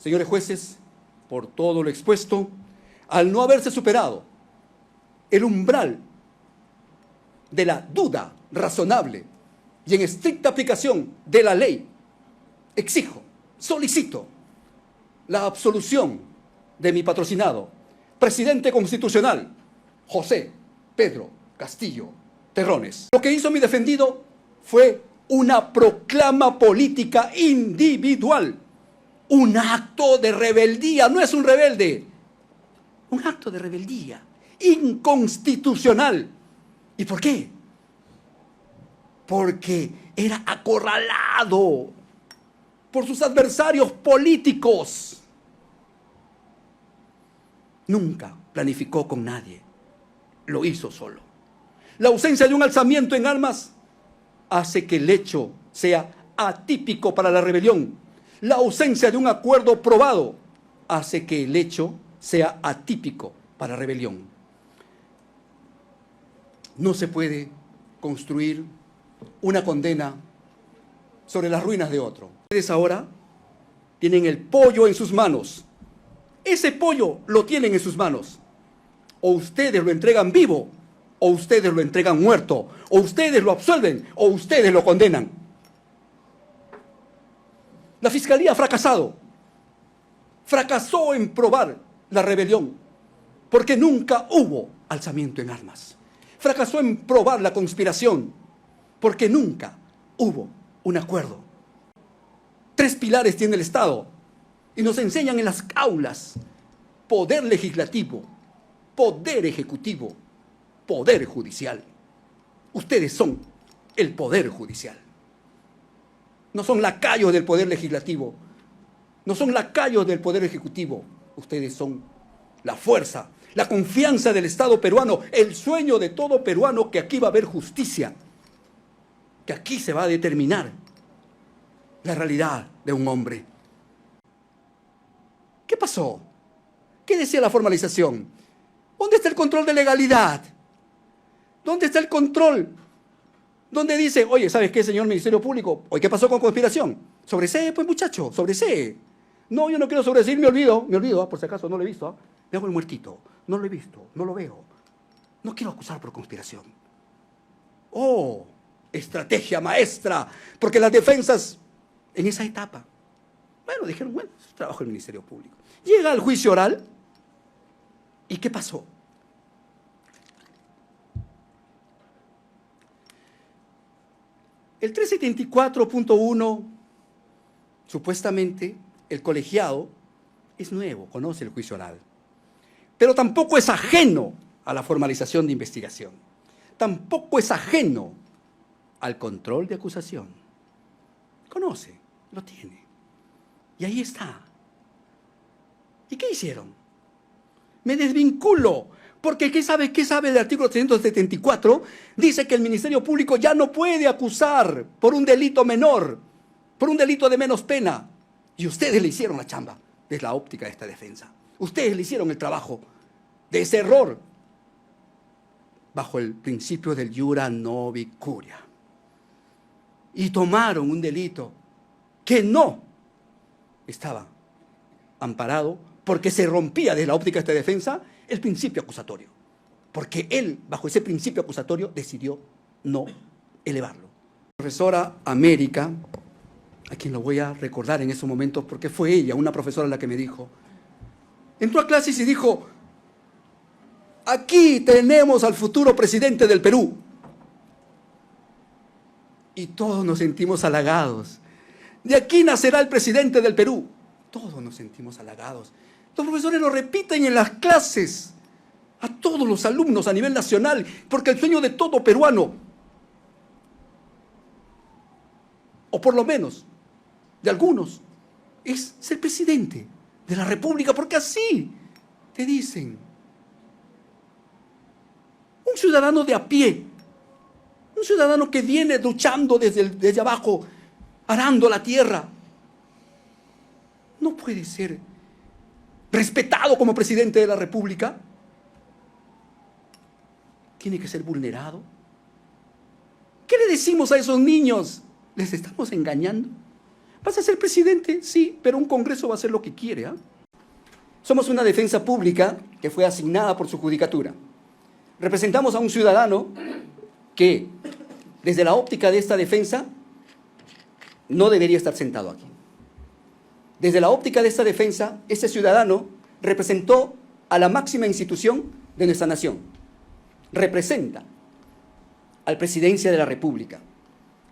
Señores jueces, por todo lo expuesto, al no haberse superado el umbral de la duda razonable y en estricta aplicación de la ley, exijo, solicito la absolución de mi patrocinado, presidente constitucional, José Pedro Castillo Terrones. Lo que hizo mi defendido fue una proclama política individual, un acto de rebeldía, no es un rebelde, un acto de rebeldía inconstitucional. ¿Y por qué? Porque era acorralado por sus adversarios políticos. Nunca planificó con nadie, lo hizo solo. La ausencia de un alzamiento en armas hace que el hecho sea atípico para la rebelión. La ausencia de un acuerdo probado hace que el hecho sea atípico para la rebelión. No se puede construir una condena sobre las ruinas de otro. Ustedes ahora tienen el pollo en sus manos. Ese pollo lo tienen en sus manos. O ustedes lo entregan vivo, o ustedes lo entregan muerto, o ustedes lo absuelven, o ustedes lo condenan. La Fiscalía ha fracasado. Fracasó en probar la rebelión, porque nunca hubo alzamiento en armas. Fracasó en probar la conspiración, porque nunca hubo un acuerdo. 3 pilares tiene el Estado, y nos enseñan en las aulas: poder legislativo, poder ejecutivo, poder judicial. Ustedes son el poder judicial. No son lacayos del poder legislativo, no son lacayos del poder ejecutivo. Ustedes son la fuerza, la confianza del Estado peruano, el sueño de todo peruano que aquí va a haber justicia, que aquí se va a determinar la realidad de un hombre. ¿Qué pasó? ¿Qué decía la formalización? ¿Dónde está el control de legalidad? ¿Dónde está el control? ¿Dónde dice, oye, ¿sabes qué, señor Ministerio Público? Oye, ¿qué pasó con conspiración? Sobresee, pues, muchacho, sobresee. No, yo no quiero sobreseer, me olvido, por si acaso no lo he visto. Me hago el muertito, no lo he visto, no lo veo. No quiero acusar por conspiración. Oh, estrategia maestra, porque las defensas en esa etapa, bueno, dijeron, bueno, es trabajo del Ministerio Público. Llega al juicio oral, ¿y qué pasó? El 374.1, supuestamente, el colegiado es nuevo, conoce el juicio oral, pero tampoco es ajeno a la formalización de investigación, tampoco es ajeno al control de acusación. Conoce, lo tiene, y ahí está. ¿Y qué hicieron? Me desvinculo, porque ¿qué sabe el artículo 374? Dice que el Ministerio Público ya no puede acusar por un delito menor, por un delito de menos pena. Y ustedes le hicieron la chamba desde la óptica de esta defensa. Ustedes le hicieron el trabajo de ese error bajo el principio del iura novi curia. Y tomaron un delito que no estaba amparado porque se rompía desde la óptica de esta defensa el principio acusatorio. Porque él, bajo ese principio acusatorio, decidió no elevarlo. La profesora América, a quien lo voy a recordar en esos momentos porque fue ella, una profesora, la que me dijo, entró a clases y dijo, aquí tenemos al futuro presidente del Perú. Y todos nos sentimos halagados. De aquí nacerá el presidente del Perú. Todos nos sentimos halagados. Los profesores lo repiten en las clases a todos los alumnos a nivel nacional, porque el sueño de todo peruano, o por lo menos de algunos, es ser presidente de la República, porque así te dicen. Un ciudadano de a pie, un ciudadano que viene luchando desde abajo, arando la tierra, no puede ser respetado como presidente de la República. Tiene que ser vulnerado. ¿Qué le decimos a esos niños? ¿Les estamos engañando? Vas a ser presidente, sí, pero un Congreso va a hacer lo que quiere, ¿ah? Somos una defensa pública que fue asignada por su judicatura. Representamos a un ciudadano que, desde la óptica de esta defensa, no debería estar sentado aquí. Desde la óptica de esta defensa, ese ciudadano representó a la máxima institución de nuestra nación. Representa al Presidencia de la República.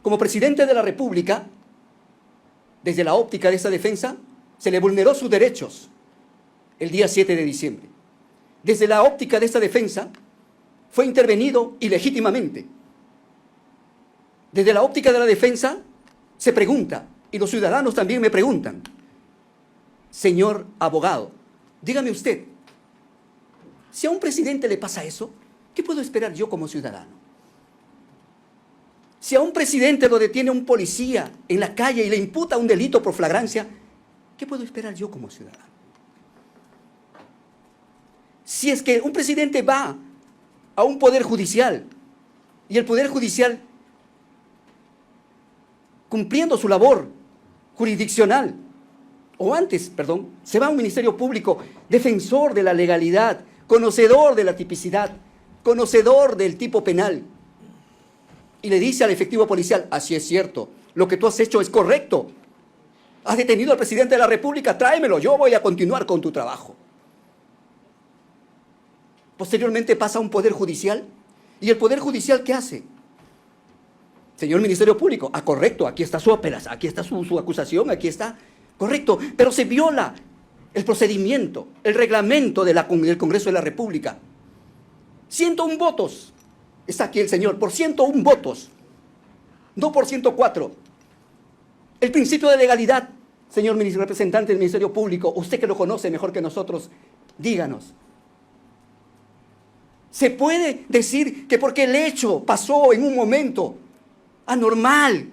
Como presidente de la República, desde la óptica de esta defensa, se le vulneró sus derechos el día 7 de diciembre. Desde la óptica de esta defensa, fue intervenido ilegítimamente. Desde la óptica de la defensa, se pregunta, y los ciudadanos también me preguntan, señor abogado, dígame usted, si a un presidente le pasa eso, ¿qué puedo esperar yo como ciudadano? Si a un presidente lo detiene un policía en la calle y le imputa un delito por flagrancia, ¿qué puedo esperar yo como ciudadano? Si es que un presidente va a un poder judicial y el poder judicial, cumpliendo su labor jurisdiccional, se va a un ministerio público, defensor de la legalidad, conocedor de la tipicidad, conocedor del tipo penal, y le dice al efectivo policial, así es cierto, lo que tú has hecho es correcto, has detenido al presidente de la República, tráemelo, yo voy a continuar con tu trabajo. Posteriormente pasa a un poder judicial, y el poder judicial, ¿qué hace? Señor Ministerio Público, correcto, aquí está su apelación, aquí está su acusación, aquí está, correcto, pero se viola el procedimiento, el reglamento del Congreso de la República. 101 votos, está aquí el señor, por 101 votos, no por 104. El principio de legalidad, señor representante del Ministerio Público, usted que lo conoce mejor que nosotros, díganos. Se puede decir que porque el hecho pasó en un momento anormal,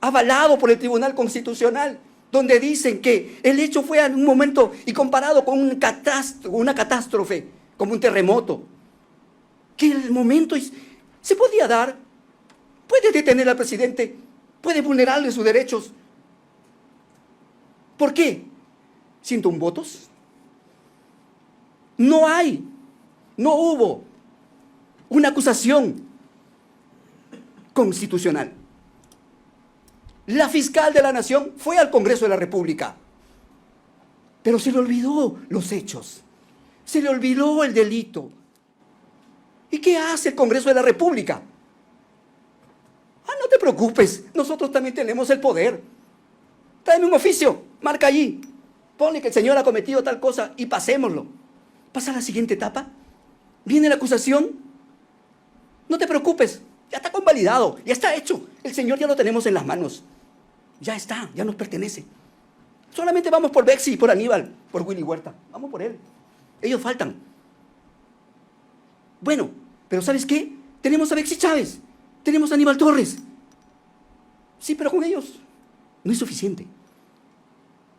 avalado por el Tribunal Constitucional, donde dicen que el hecho fue en un momento y comparado con una catástrofe, como un terremoto, que el momento se podía dar, puede detener al presidente, puede vulnerarle sus derechos. ¿Por qué? 101 votos. No hubo una acusación constitucional. La fiscal de la Nación fue al Congreso de la República, pero se le olvidó los hechos, se le olvidó el delito. ¿Y qué hace el Congreso de la República? No te preocupes, nosotros también tenemos el poder. Tráeme un oficio, marca allí, ponle que el señor ha cometido tal cosa y pasémoslo. Pasa a la siguiente etapa, viene la acusación, no te preocupes, ya está convalidado, ya está hecho, el señor ya lo tenemos en las manos, ya está, ya nos pertenece. Solamente vamos por Bexi, por Aníbal, por Willy Huerta, vamos por él, ellos faltan. Bueno, pero ¿sabes qué? Tenemos a Bexi Chávez, tenemos a Aníbal Torres. Sí, pero con ellos no es suficiente.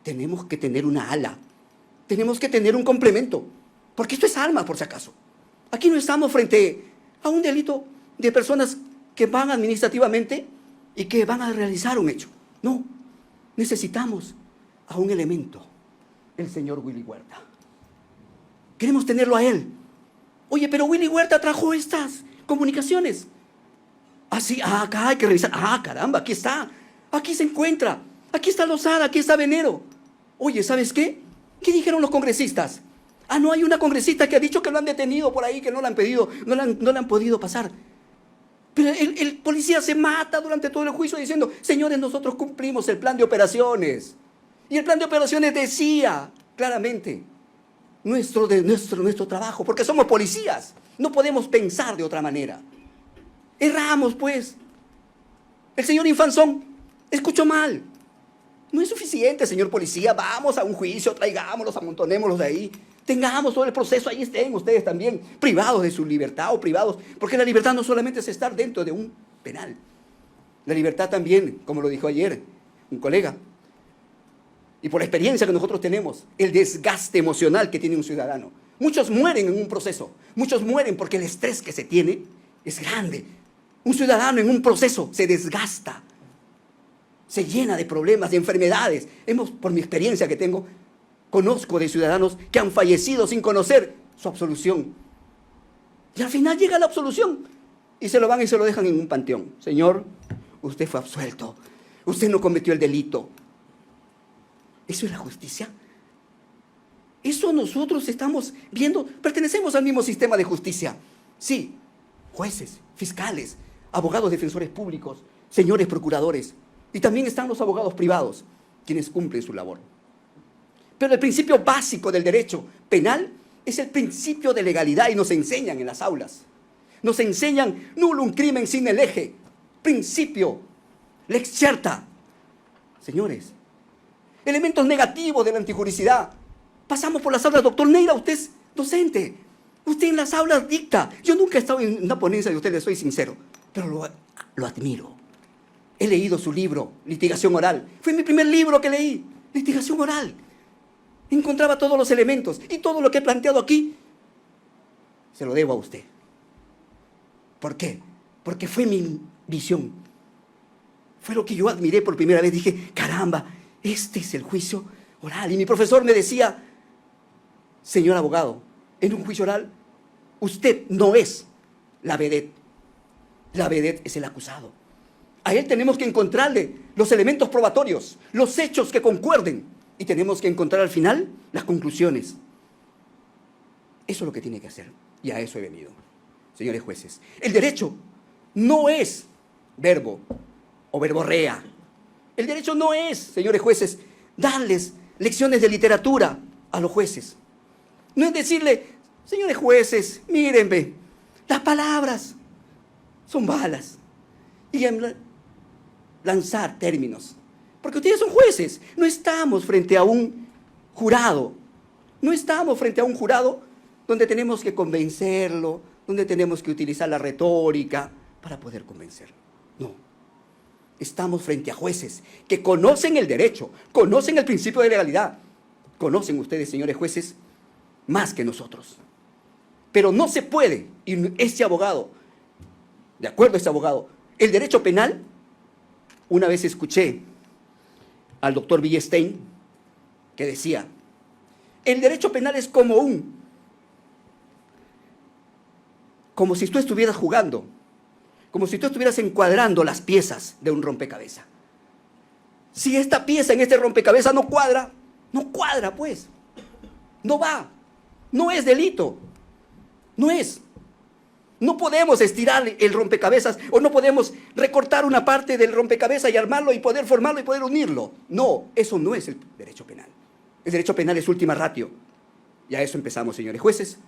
Tenemos que tener una ala, tenemos que tener un complemento, porque esto es armas, por si acaso. Aquí no estamos frente a un delito de personas que van administrativamente y que van a realizar un hecho. No, necesitamos a un elemento, el señor Willy Huerta. Queremos tenerlo a él. Oye, pero Willy Huerta trajo estas comunicaciones. Sí, acá hay que revisar. Caramba, aquí está. Aquí se encuentra. Aquí está Lozada, aquí está Venero. Oye, ¿sabes qué? ¿Qué dijeron los congresistas? No hay una congresista que ha dicho que lo han detenido por ahí, que no la han pedido, no la han podido pasar. Pero el policía se mata durante todo el juicio diciendo, señores, nosotros cumplimos el plan de operaciones. Y el plan de operaciones decía claramente nuestro trabajo, porque somos policías, no podemos pensar de otra manera. Erramos, pues. El señor Infanzón escuchó mal. No es suficiente, señor policía, vamos a un juicio, traigámoslos, amontonémoslos de ahí, tengamos todo el proceso, ahí estén ustedes también, privados de su libertad o privados, porque la libertad no solamente es estar dentro de un penal. La libertad también, como lo dijo ayer un colega, y por la experiencia que nosotros tenemos, el desgaste emocional que tiene un ciudadano. Muchos mueren en un proceso, muchos mueren porque el estrés que se tiene es grande. Un ciudadano en un proceso se desgasta. se llena de problemas, de enfermedades. Por mi experiencia que tengo, conozco de ciudadanos que han fallecido sin conocer su absolución. Y al final llega la absolución y se lo van y se lo dejan en un panteón. Señor, usted fue absuelto. Usted no cometió el delito. ¿Eso es la justicia? Eso nosotros estamos viendo. Pertenecemos al mismo sistema de justicia. Sí, jueces, fiscales, abogados defensores públicos, señores procuradores. Y también están los abogados privados, quienes cumplen su labor. Pero el principio básico del derecho penal es el principio de legalidad y nos enseñan en las aulas. Nos enseñan nullum crimen sine lege, principio, lex certa. Señores, elementos negativos de la antijuricidad. Pasamos por las aulas, doctor Neira, usted es docente. Usted en las aulas dicta. Yo nunca he estado en una ponencia de usted, le soy sincero, pero lo admiro. He leído su libro, Litigación Oral. Fue mi primer libro que leí, Litigación Oral. Encontraba todos los elementos y todo lo que he planteado aquí se lo debo a usted. ¿Por qué? Porque fue mi visión. Fue lo que yo admiré por primera vez. Dije, caramba, este es el juicio oral. Y mi profesor me decía, señor abogado, en un juicio oral usted no es la vedette. La vedette es el acusado. A él tenemos que encontrarle los elementos probatorios, los hechos que concuerden. Y tenemos que encontrar al final las conclusiones. Eso es lo que tiene que hacer. Y a eso he venido. Señores jueces, el derecho no es verbo o verborrea. El derecho no es, señores jueces, darles lecciones de literatura a los jueces. No es decirle, señores jueces, mírenme, las palabras son balas. Y lanzar términos. Porque ustedes son jueces. No estamos frente a un jurado. No estamos frente a un jurado donde tenemos que convencerlo, donde tenemos que utilizar la retórica para poder convencerlo. No. Estamos frente a jueces que conocen el derecho, conocen el principio de legalidad. Conocen ustedes, señores jueces, más que nosotros. Pero no se puede, y este abogado, de acuerdo a este abogado, el derecho penal, una vez escuché al doctor Villestein, que decía, el derecho penal es como si tú estuvieras jugando, como si tú estuvieras encuadrando las piezas de un rompecabezas. Si esta pieza en este rompecabezas no cuadra pues, no va, no es delito, no es. No podemos estirar el rompecabezas o no podemos recortar una parte del rompecabezas y armarlo y poder formarlo y poder unirlo. No, eso no es el derecho penal. El derecho penal es última ratio. Y a eso empezamos, señores jueces.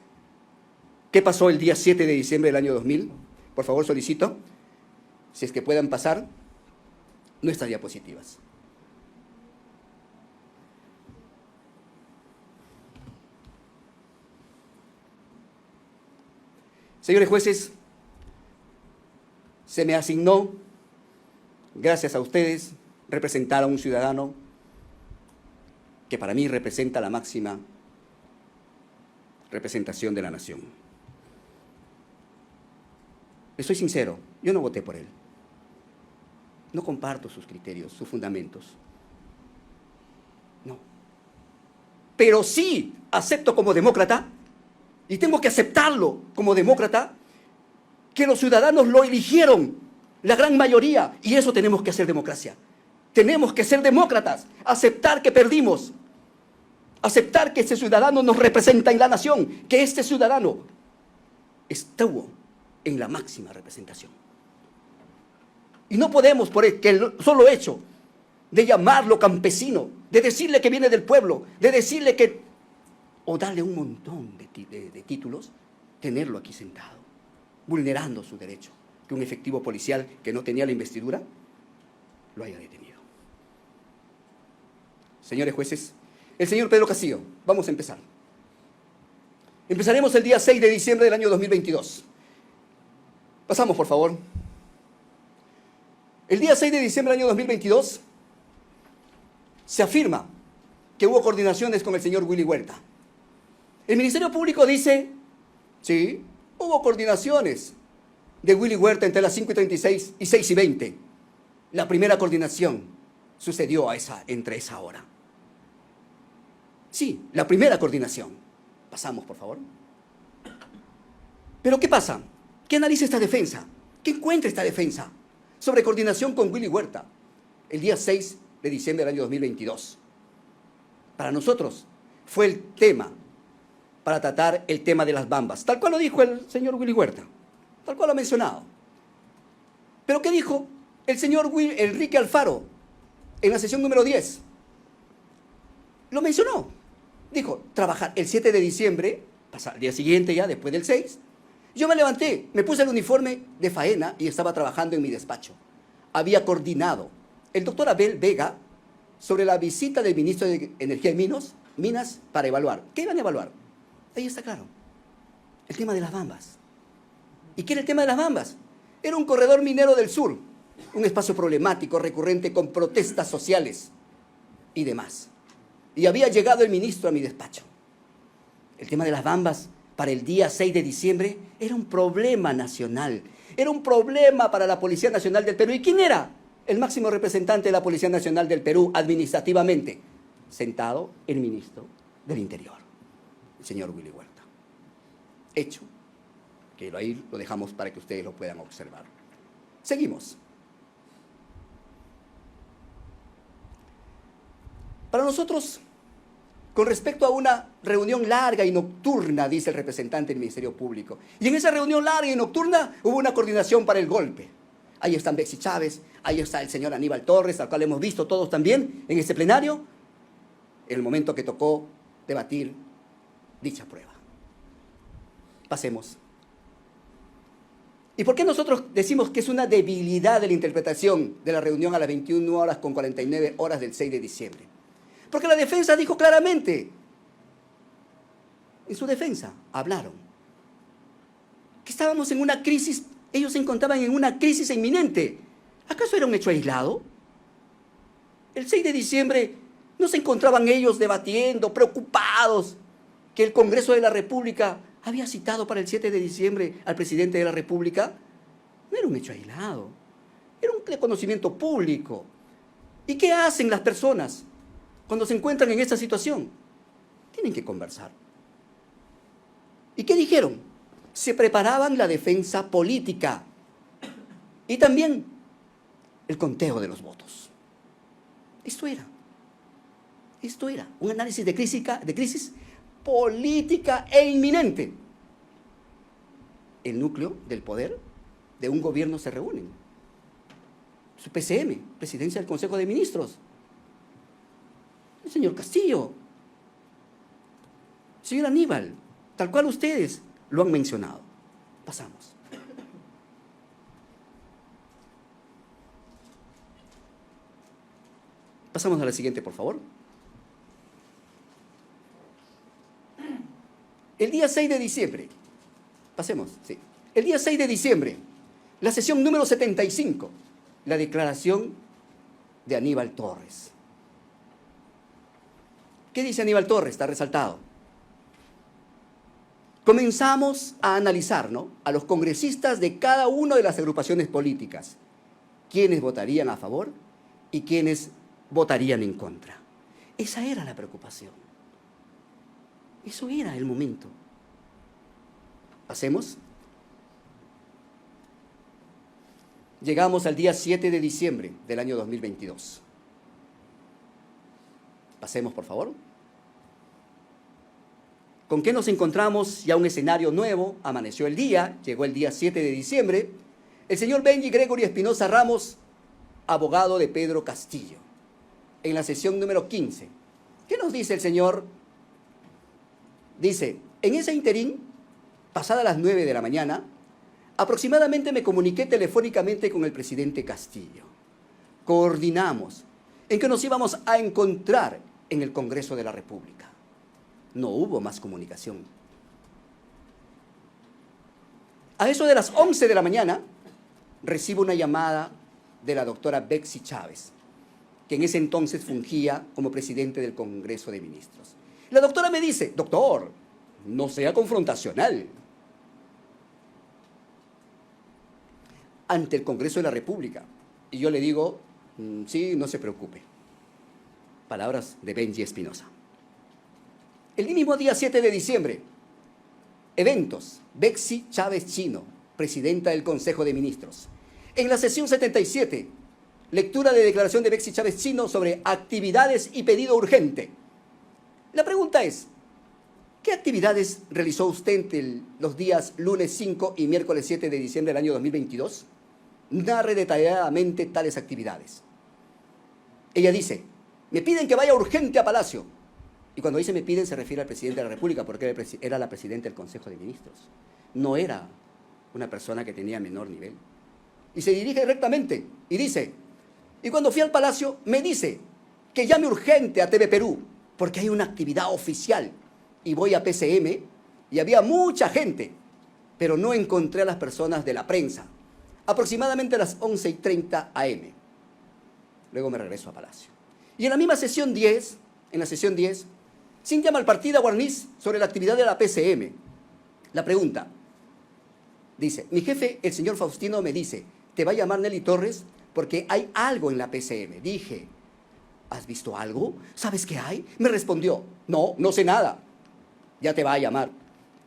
¿Qué pasó el día 7 de diciembre del año 2000? Por favor, solicito, si es que puedan pasar nuestras diapositivas. Señores jueces, se me asignó, gracias a ustedes, representar a un ciudadano que para mí representa la máxima representación de la nación. Les soy sincero, yo no voté por él. No comparto sus criterios, sus fundamentos. No. Pero sí acepto como demócrata, y tengo que aceptarlo como demócrata, que los ciudadanos lo eligieron, la gran mayoría, y eso tenemos que hacer democracia. Tenemos que ser demócratas, aceptar que perdimos, aceptar que este ciudadano nos representa en la nación, que este ciudadano estuvo en la máxima representación. Y no podemos, por el solo hecho de llamarlo campesino, de decirle que viene del pueblo, de decirle que, o darle un montón de títulos, tenerlo aquí sentado, vulnerando su derecho, que un efectivo policial que no tenía la investidura lo haya detenido. Señores jueces, el señor Pedro Castillo, vamos a empezar. Empezaremos el día 6 de diciembre del año 2022. Pasamos, por favor. El día 6 de diciembre del año 2022 se afirma que hubo coordinaciones con el señor Willy Huerta. El Ministerio Público dice, sí, hubo coordinaciones de Willy Huerta entre las 5:36 y 6:20. La primera coordinación sucedió entre esa hora? Sí, la primera coordinación. Pasamos, por favor. Pero ¿qué pasa? ¿Qué analiza esta defensa? ¿Qué encuentra esta defensa sobre coordinación con Willy Huerta el día 6 de diciembre del año 2022? Para nosotros fue el tema para tratar el tema de las bambas, tal cual lo dijo el señor Willy Huerta, tal cual lo ha mencionado. Pero ¿qué dijo el señor Enrique Alfaro en la sesión número 10? Lo mencionó. Dijo, trabajar el 7 de diciembre, al día siguiente ya, después del 6, yo me levanté, me puse el uniforme de faena y estaba trabajando en mi despacho. Había coordinado el doctor Abel Vega sobre la visita del ministro de Energía y Minas para evaluar. ¿Qué iban a evaluar? Ahí está claro. El tema de las bambas. ¿Y qué era el tema de las bambas? Era un corredor minero del sur, un espacio problemático, recurrente, con protestas sociales y demás. Y había llegado el ministro a mi despacho. El tema de las bambas para el día 6 de diciembre era un problema nacional, era un problema para la Policía Nacional del Perú. ¿Y quién era el máximo representante de la Policía Nacional del Perú administrativamente? Sentado el ministro del Interior, el señor Willy Huerta. Hecho, que ahí lo dejamos para que ustedes lo puedan observar. Seguimos. Para nosotros, con respecto a una reunión larga y nocturna, dice el representante del Ministerio Público, y en esa reunión larga y nocturna hubo una coordinación para el golpe. Ahí están Betsy Chávez, ahí está el señor Aníbal Torres, al cual hemos visto todos también en este plenario, en el momento que tocó debatir dicha prueba. Pasemos. ¿Y por qué nosotros decimos que es una debilidad de la interpretación de la reunión a las 21 horas con 49 horas del 6 de diciembre? Porque la defensa dijo claramente, en su defensa hablaron, que estábamos en una crisis, ellos se encontraban en una crisis inminente. ¿Acaso era un hecho aislado? El 6 de diciembre no se encontraban ellos debatiendo, preocupados, que el Congreso de la República había citado para el 7 de diciembre al presidente de la República. No era un hecho aislado, era un conocimiento público. ¿Y qué hacen las personas cuando se encuentran en esta situación? Tienen que conversar. ¿Y qué dijeron? Se preparaban la defensa política y también el conteo de los votos. Esto era un análisis de crisis política e inminente. El núcleo del poder de un gobierno se reúnen. Su PCM, Presidencia del Consejo de Ministros. El señor Castillo, el señor Aníbal, tal cual ustedes lo han mencionado. Pasamos. Pasamos a la siguiente, por favor. El día 6 de diciembre, pasemos, sí. El día 6 de diciembre, la sesión número 75, la declaración de Aníbal Torres. ¿Qué dice Aníbal Torres? Está resaltado. Comenzamos a analizar, ¿no?, a los congresistas de cada una de las agrupaciones políticas, quiénes votarían a favor y quiénes votarían en contra. Esa era la preocupación. Eso era el momento. Pasemos. Llegamos al día 7 de diciembre del año 2022. Pasemos, por favor. ¿Con qué nos encontramos? Ya un escenario nuevo, amaneció el día, llegó el día 7 de diciembre. El señor Benji Gregory Espinosa Ramos, abogado de Pedro Castillo, en la sesión número 15. ¿Qué nos dice el señor? Dice, en ese interín, pasadas las 9 de la mañana, aproximadamente me comuniqué telefónicamente con el presidente Castillo. Coordinamos en que nos íbamos a encontrar en el Congreso de la República. No hubo más comunicación. A eso de las 11 de la mañana, recibo una llamada de la doctora Betsy Chávez, que en ese entonces fungía como presidente del Congreso de Ministros. La doctora me dice, doctor, no sea confrontacional. Ante el Congreso de la República. Y yo le digo, sí, no se preocupe. Palabras de Benji Espinosa. El mismo día 7 de diciembre, eventos, Betsy Chávez Chino, presidenta del Consejo de Ministros. En la sesión 77, lectura de declaración de Betsy Chávez Chino sobre actividades y pedido urgente. La pregunta es, ¿qué actividades realizó usted los días lunes 5 y miércoles 7 de diciembre del año 2022? Narre detalladamente tales actividades. Ella dice, me piden que vaya urgente a Palacio. Y cuando dice me piden se refiere al presidente de la República, porque era la presidenta del Consejo de Ministros. No era una persona que tenía menor nivel. Y se dirige directamente y dice, y cuando fui al Palacio me dice que llame urgente a TV Perú, porque hay una actividad oficial. Y voy a PCM y había mucha gente, pero no encontré a las personas de la prensa. Aproximadamente a las 11:30 am. Luego me regreso a Palacio. Y en la misma sesión 10, Cintia Malpartida Guarniz sobre la actividad de la PCM. La pregunta, dice, mi jefe, el señor Faustino, me dice, te va a llamar Nelly Torres porque hay algo en la PCM. Dije, ¿has visto algo? ¿Sabes qué hay? Me respondió, no, no sé nada. Ya te va a llamar.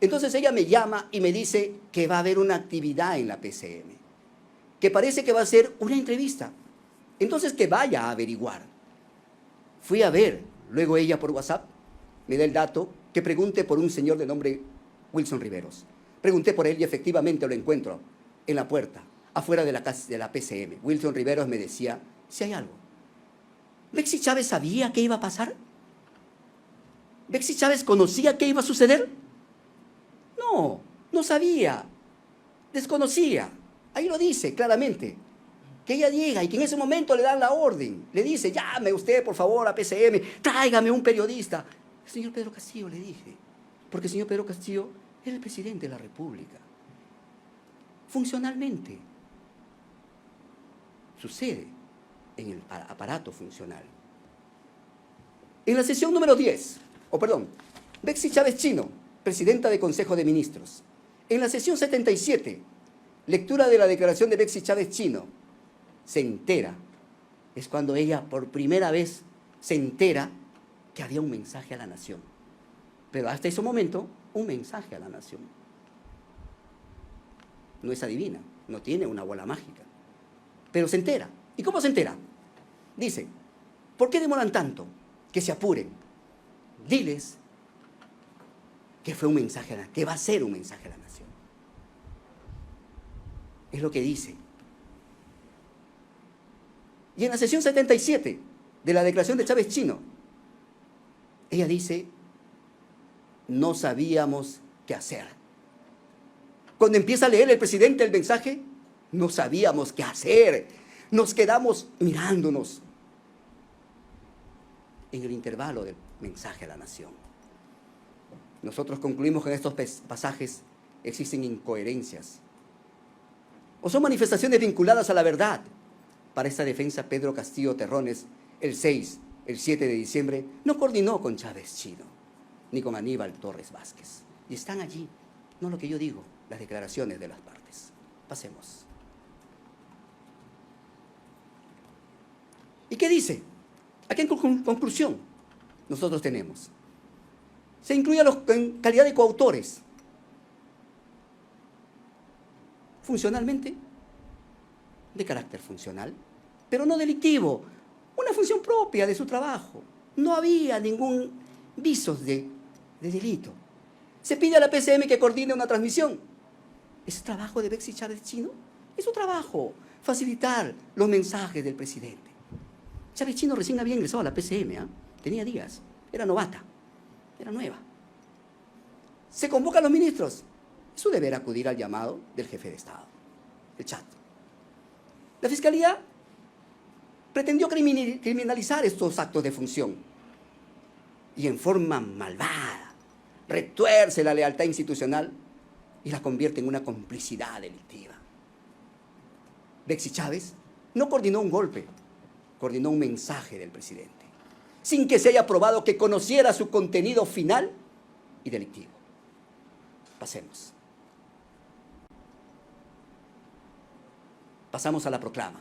Entonces ella me llama y me dice que va a haber una actividad en la PCM, que parece que va a ser una entrevista. Entonces que vaya a averiguar. Fui a ver, luego ella por WhatsApp me da el dato, que pregunte por un señor de nombre Wilson Riveros. Pregunté por él y efectivamente lo encuentro en la puerta, afuera de la casa de la PCM. Wilson Riveros me decía, si hay algo. ¿Betsy Chávez sabía qué iba a pasar? ¿Betsy Chávez conocía qué iba a suceder? No, no sabía, desconocía. Ahí lo dice claramente, que ella llega y que en ese momento le dan la orden. Le dice, llame usted por favor a PCM, tráigame un periodista. El señor Pedro Castillo, le dije, porque el señor Pedro Castillo era el presidente de la República. Funcionalmente, sucede en el aparato funcional. En la sesión número 10, Betsy Chávez Chino, presidenta del Consejo de Ministros. En la sesión 77, lectura de la declaración de Betsy Chávez Chino, se entera, es cuando ella por primera vez se entera que había un mensaje a la nación. Pero hasta ese momento, un mensaje a la nación. No es adivina, no tiene una bola mágica, pero se entera. ¿Y cómo se entera? Dice, ¿por qué demoran tanto? Que se apuren. Diles que fue un mensaje, que va a ser un mensaje a la nación. Es lo que dice. Y en la sesión 77 de la declaración de Chávez Chino, ella dice, no sabíamos qué hacer. Cuando empieza a leer el presidente el mensaje, no sabíamos qué hacer. Nos quedamos mirándonos en el intervalo del mensaje a la nación. Nosotros concluimos que en estos pasajes existen incoherencias o son manifestaciones vinculadas a la verdad. Para esta defensa, Pedro Castillo Terrones, el 6, el 7 de diciembre, no coordinó con Chávez Chino, ni con Aníbal Torres Vázquez. Y están allí, no lo que yo digo, las declaraciones de las partes. Pasemos. ¿Y qué dice? Aquí en conclusión, nosotros tenemos. Se incluye en calidad de coautores. Funcionalmente, de carácter funcional, pero no delictivo, una función propia de su trabajo. No había ningún visos de delito. Se pide a la PCM que coordine una transmisión. ¿Es trabajo de Betsy Chávez Chino? Es su trabajo, facilitar los mensajes del presidente. Chávez Chino recién había ingresado a la PCM, tenía días, era novata, era nueva. Se convoca a los ministros. Es su deber acudir al llamado del jefe de Estado, el chat. La Fiscalía pretendió criminalizar estos actos de función y en forma malvada retuerce la lealtad institucional y la convierte en una complicidad delictiva. Betsy Chávez no coordinó un golpe, coordinó un mensaje del presidente, sin que se haya probado que conociera su contenido final y delictivo. Pasemos. Pasamos a la proclama.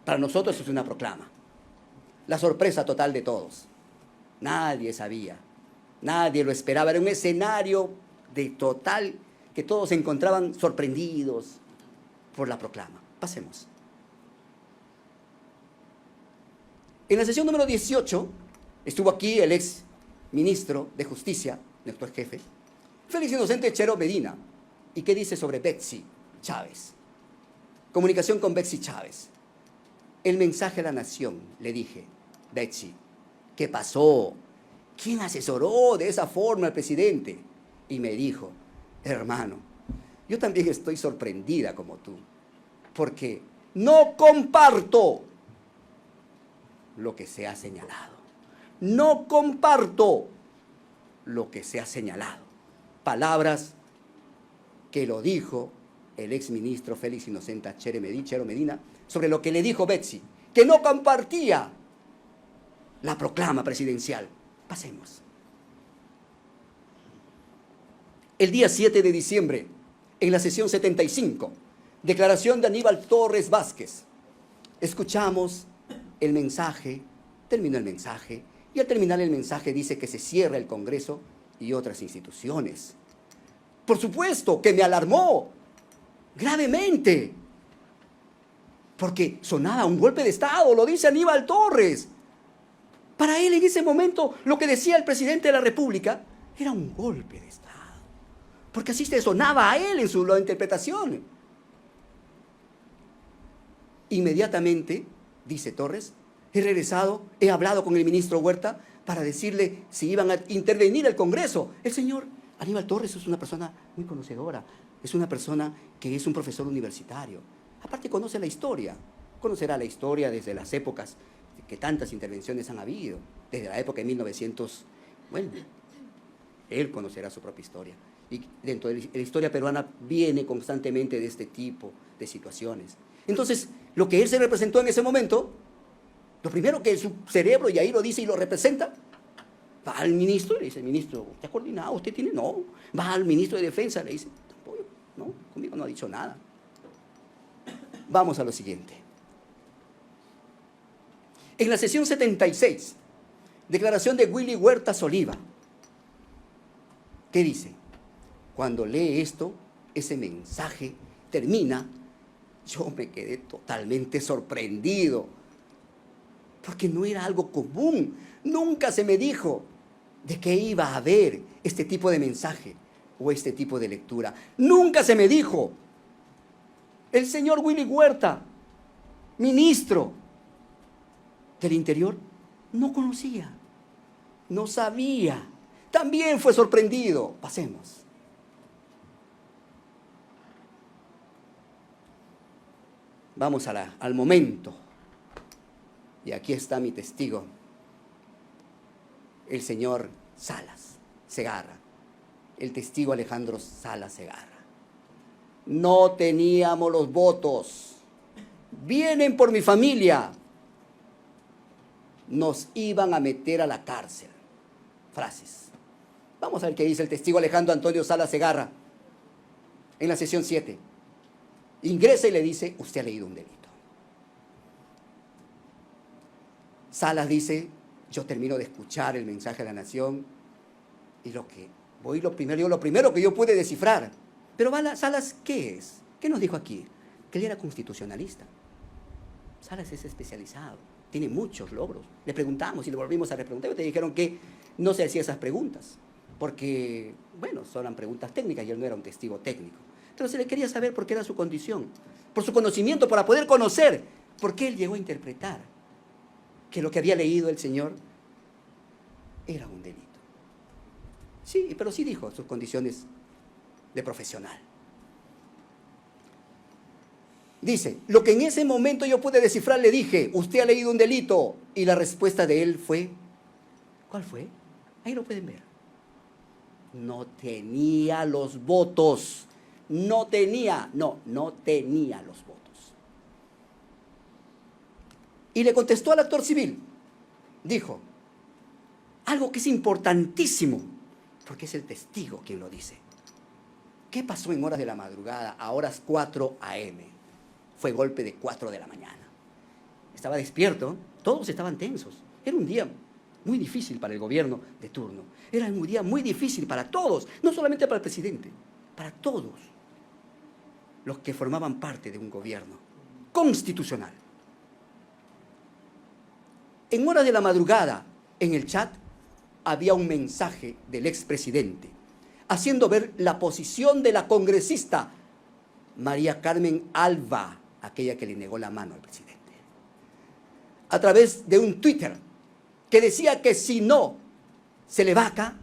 Para nosotros es una proclama. la sorpresa total de todos. Nadie sabía, nadie lo esperaba. Era un escenario de total, que todos se encontraban sorprendidos por la proclama. Pasemos. En la sesión número 18, estuvo aquí el ex ministro de Justicia, nuestro jefe, Félix Inocente Chero Medina. ¿Y qué dice sobre Betsy Chávez? Comunicación con Betsy Chávez. El mensaje a la nación, le dije, Betsy, ¿qué pasó? ¿Quién asesoró de esa forma al presidente? Y me dijo, hermano, yo también estoy sorprendida como tú, porque no comparto lo que se ha señalado. No comparto lo que se ha señalado. Palabras que lo dijo el exministro Félix Inocente Chero Medina sobre lo que le dijo Betsy, que no compartía la proclama presidencial. Pasemos. El día 7 de diciembre, en la sesión 75, declaración de Aníbal Torres Vázquez, escuchamos el mensaje, terminó el mensaje, y al terminar el mensaje dice que se cierra el Congreso y otras instituciones. Por supuesto que me alarmó gravemente, porque sonaba un golpe de Estado, lo dice Aníbal Torres. Para él en ese momento lo que decía el presidente de la República era un golpe de Estado, porque así se sonaba a él en su interpretación. Inmediatamente, dice Torres, he regresado, he hablado con el ministro Huerta para decirle si iban a intervenir el Congreso. El señor Aníbal Torres es una persona muy conocedora, es una persona que es un profesor universitario. Aparte conoce la historia, conocerá la historia desde las épocas que tantas intervenciones han habido, desde la época de 1900, bueno, él conocerá su propia historia. Y dentro de la historia peruana viene constantemente de este tipo de situaciones. Entonces, lo que él se representó en ese momento, lo primero que su cerebro, y ahí lo dice y lo representa, va al ministro y le dice, ministro, ¿usted ha coordinado? ¿Usted tiene? No. Va al ministro de Defensa, le dice, tampoco, no, conmigo no ha dicho nada. Vamos a lo siguiente. En la sesión 76, declaración de Willy Huertas Oliva, ¿qué dice? Cuando lee esto, ese mensaje termina, yo me quedé totalmente sorprendido, porque no era algo común. Nunca se me dijo de que iba a haber este tipo de mensaje o este tipo de lectura. Nunca se me dijo. El señor Willy Huerta, ministro del Interior, no conocía, no sabía. También fue sorprendido. Pasemos. Vamos al momento. Y aquí está mi testigo, el señor Salas Segarra, el testigo Alejandro Salas Segarra. No teníamos los votos. Vienen por mi familia. Nos iban a meter a la cárcel. Frases. Vamos a ver qué dice el testigo Alejandro Antonio Salas Segarra en la sesión 7. Ingresa y le dice, usted ha leído un delito. Salas dice, yo termino de escuchar el mensaje de la nación y lo primero que yo pude descifrar. Pero Salas, ¿qué es? ¿Qué nos dijo aquí? Que él era constitucionalista. Salas es especializado, tiene muchos logros. Le preguntamos y le volvimos a repreguntar y te dijeron que no se hacía esas preguntas, porque, bueno, son preguntas técnicas y él no era un testigo técnico. Entonces le quería saber por qué era su condición, por su conocimiento, para poder conocer por qué él llegó a interpretar que lo que había leído el señor era un delito. Sí, pero sí dijo sus condiciones de profesional. Dice, lo que en ese momento yo pude descifrar, le dije, usted ha leído un delito. Y la respuesta de él fue, ¿cuál fue? Ahí lo pueden ver. No tenía los votos. No tenía los votos. Y le contestó al actor civil. Dijo, algo que es importantísimo, porque es el testigo quien lo dice. ¿Qué pasó en horas de la madrugada, a horas 4 a.m.? Fue golpe de 4 de la mañana. Estaba despierto Todos estaban tensos. Era un día muy difícil para el gobierno de turno. Era un día muy difícil para todos, no solamente para el presidente, para todos los que formaban parte de un gobierno constitucional. En horas de la madrugada, en el chat, había un mensaje del expresidente, haciendo ver la posición de la congresista María Carmen Alba, aquella que le negó la mano al presidente, a través de un Twitter que decía que si no se le vaca,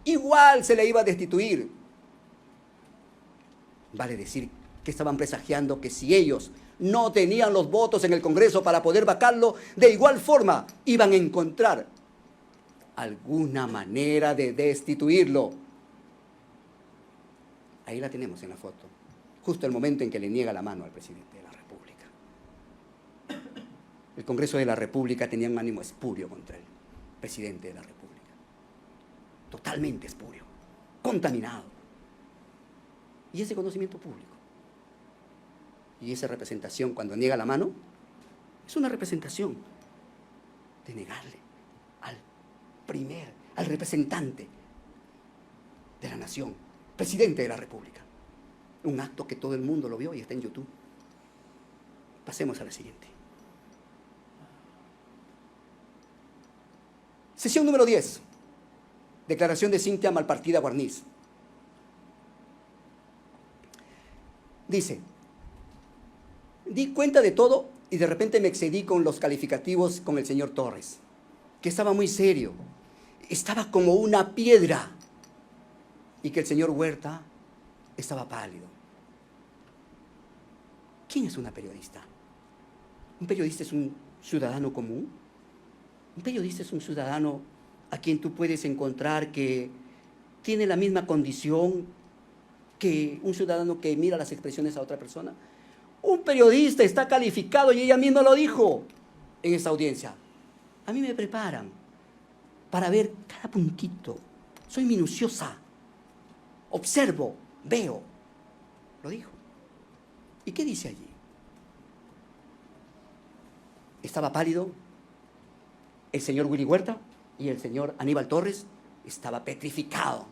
igual se le iba a destituir. Vale decir que estaban presagiando que si ellos no tenían los votos en el Congreso para poder vacarlo, de igual forma iban a encontrar alguna manera de destituirlo. Ahí la tenemos en la foto, justo el momento en que le niega la mano al presidente de la República. El Congreso de la República tenía un ánimo espurio contra el presidente de la República. Totalmente espurio, contaminado. Y ese conocimiento público y esa representación cuando niega la mano es una representación de negarle al representante de la nación, presidente de la República. Un acto que todo el mundo lo vio y está en YouTube. Pasemos a la siguiente. Sesión número 10. Declaración de Cintia Malpartida Guarniz. Dice: di cuenta de todo y de repente me excedí con los calificativos con el señor Torres, que estaba muy serio, estaba como una piedra, y que el señor Huerta estaba pálido. ¿Quién es una periodista? ¿Un periodista es un ciudadano común? Un periodista es un ciudadano a quien tú puedes encontrar que tiene la misma condición que un ciudadano que mira las expresiones a otra persona. Un periodista está calificado, y ella misma lo dijo en esta audiencia. A mí me preparan para ver cada puntito. Soy minuciosa. Observo, veo. Lo dijo. ¿Y qué dice allí? Estaba pálido el señor Willy Huerta y el señor Aníbal Torres estaba petrificado.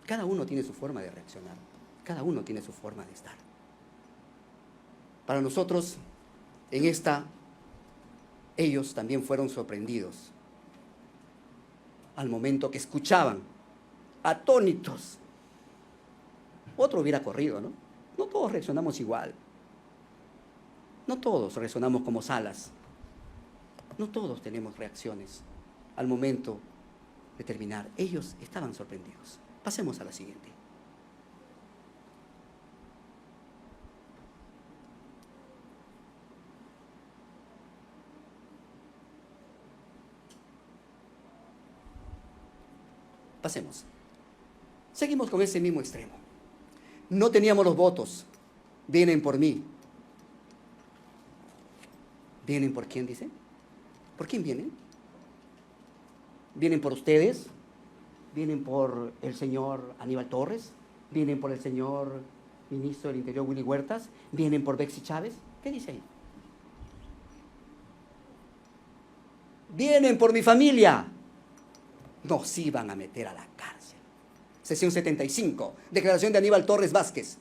Cada uno tiene su forma de reaccionar. Cada uno tiene su forma de estar. Para nosotros, en esta, ellos también fueron sorprendidos al momento que escuchaban, atónitos. Otro hubiera corrido, ¿no? No todos reaccionamos igual. No todos resonamos como Salas. No todos tenemos reacciones al momento de terminar. Ellos estaban sorprendidos. Pasemos a la siguiente. Pasemos. Seguimos con ese mismo extremo. No teníamos los votos. Vienen por mí. ¿Vienen por quién, dice? ¿Por quién vienen? ¿Vienen por ustedes? ¿Vienen por el señor Aníbal Torres? ¿Vienen por el señor ministro del Interior Willy Huertas? ¿Vienen por Bexy Chávez? ¿Qué dice ahí? ¿Vienen por mi familia? Nos iban a meter a la cárcel. Sesión 75, declaración de Aníbal Torres Vázquez.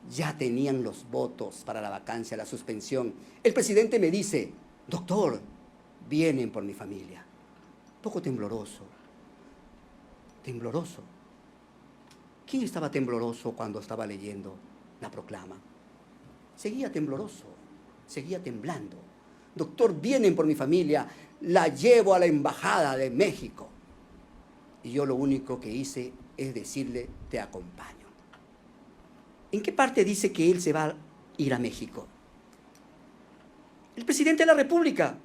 Ya tenían los votos para la vacancia, la suspensión. El presidente me dice: doctor, vienen por mi familia. Poco tembloroso. Tembloroso. ¿Quién estaba tembloroso cuando estaba leyendo la proclama? Seguía tembloroso, seguía temblando. Doctor, vienen por mi familia, la llevo a la embajada de México. Y yo lo único que hice es decirle: te acompaño. ¿En qué parte dice que él se va a ir a México? El presidente de la República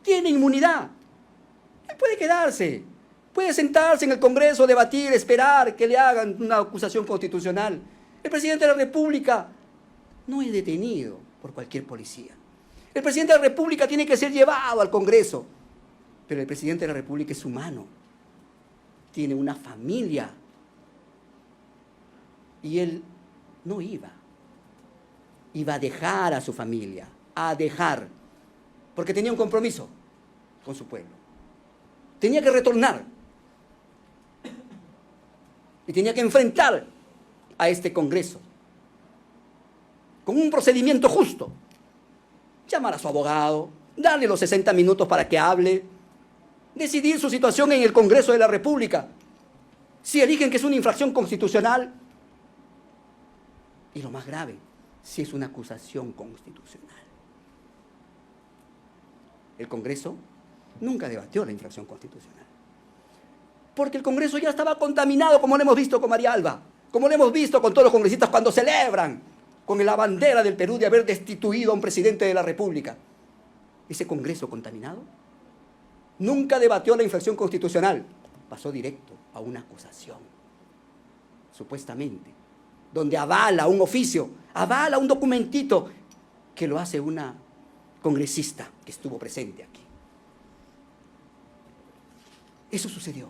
tiene inmunidad. Él puede quedarse, puede sentarse en el Congreso, debatir, esperar que le hagan una acusación constitucional. El presidente de la República no es detenido por cualquier policía. El presidente de la República tiene que ser llevado al Congreso. Pero el presidente de la República es humano. Tiene una familia. Y él no iba. Iba a dejar a su familia a dejar, porque tenía un compromiso con su pueblo. Tenía que retornar y tenía que enfrentar a este Congreso con un procedimiento justo. Llamar a su abogado, darle los 60 minutos para que hable, decidir su situación en el Congreso de la República. Si eligen que es una infracción constitucional, y lo más grave, si es una acusación constitucional. El Congreso nunca debatió la infracción constitucional, porque el Congreso ya estaba contaminado, como lo hemos visto con María Alba, como lo hemos visto con todos los congresistas cuando celebran con la bandera del Perú de haber destituido a un presidente de la República. Ese Congreso contaminado nunca debatió la infracción constitucional, pasó directo a una acusación, supuestamente, donde avala un oficio, avala un documentito que lo hace una congresista que estuvo presente aquí. Eso sucedió.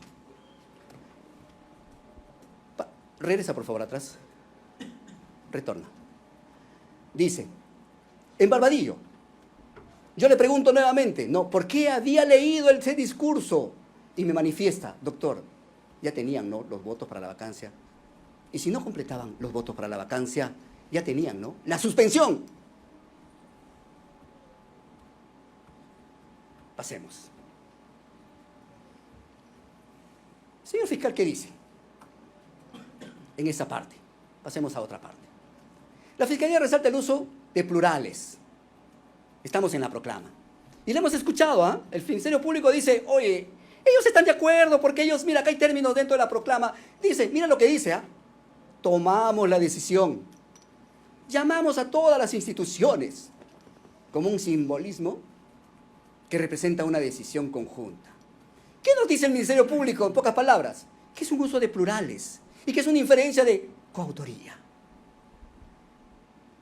Regresa por favor atrás. Retorna. Dice, en Barbadillo, yo le pregunto nuevamente, ¿no? ¿Por qué había leído ese discurso? Y me manifiesta, doctor, ya tenían, ¿no?, los votos para la vacancia. Y si no completaban los votos para la vacancia, ya tenían, ¿no?, la suspensión. Pasemos. Señor fiscal, ¿qué dice en esa parte? Pasemos a otra parte. La Fiscalía resalta el uso de plurales. Estamos en la proclama. Y le hemos escuchado, ¿ah? El Ministerio Público dice, oye, ellos están de acuerdo porque ellos, mira, acá hay términos dentro de la proclama. Dice, mira lo que dice, ¿ah? Tomamos la decisión. Llamamos a todas las instituciones como un simbolismo que representa una decisión conjunta. ¿Qué nos dice el Ministerio Público, en pocas palabras? Que es un uso de plurales y que es una inferencia de coautoría.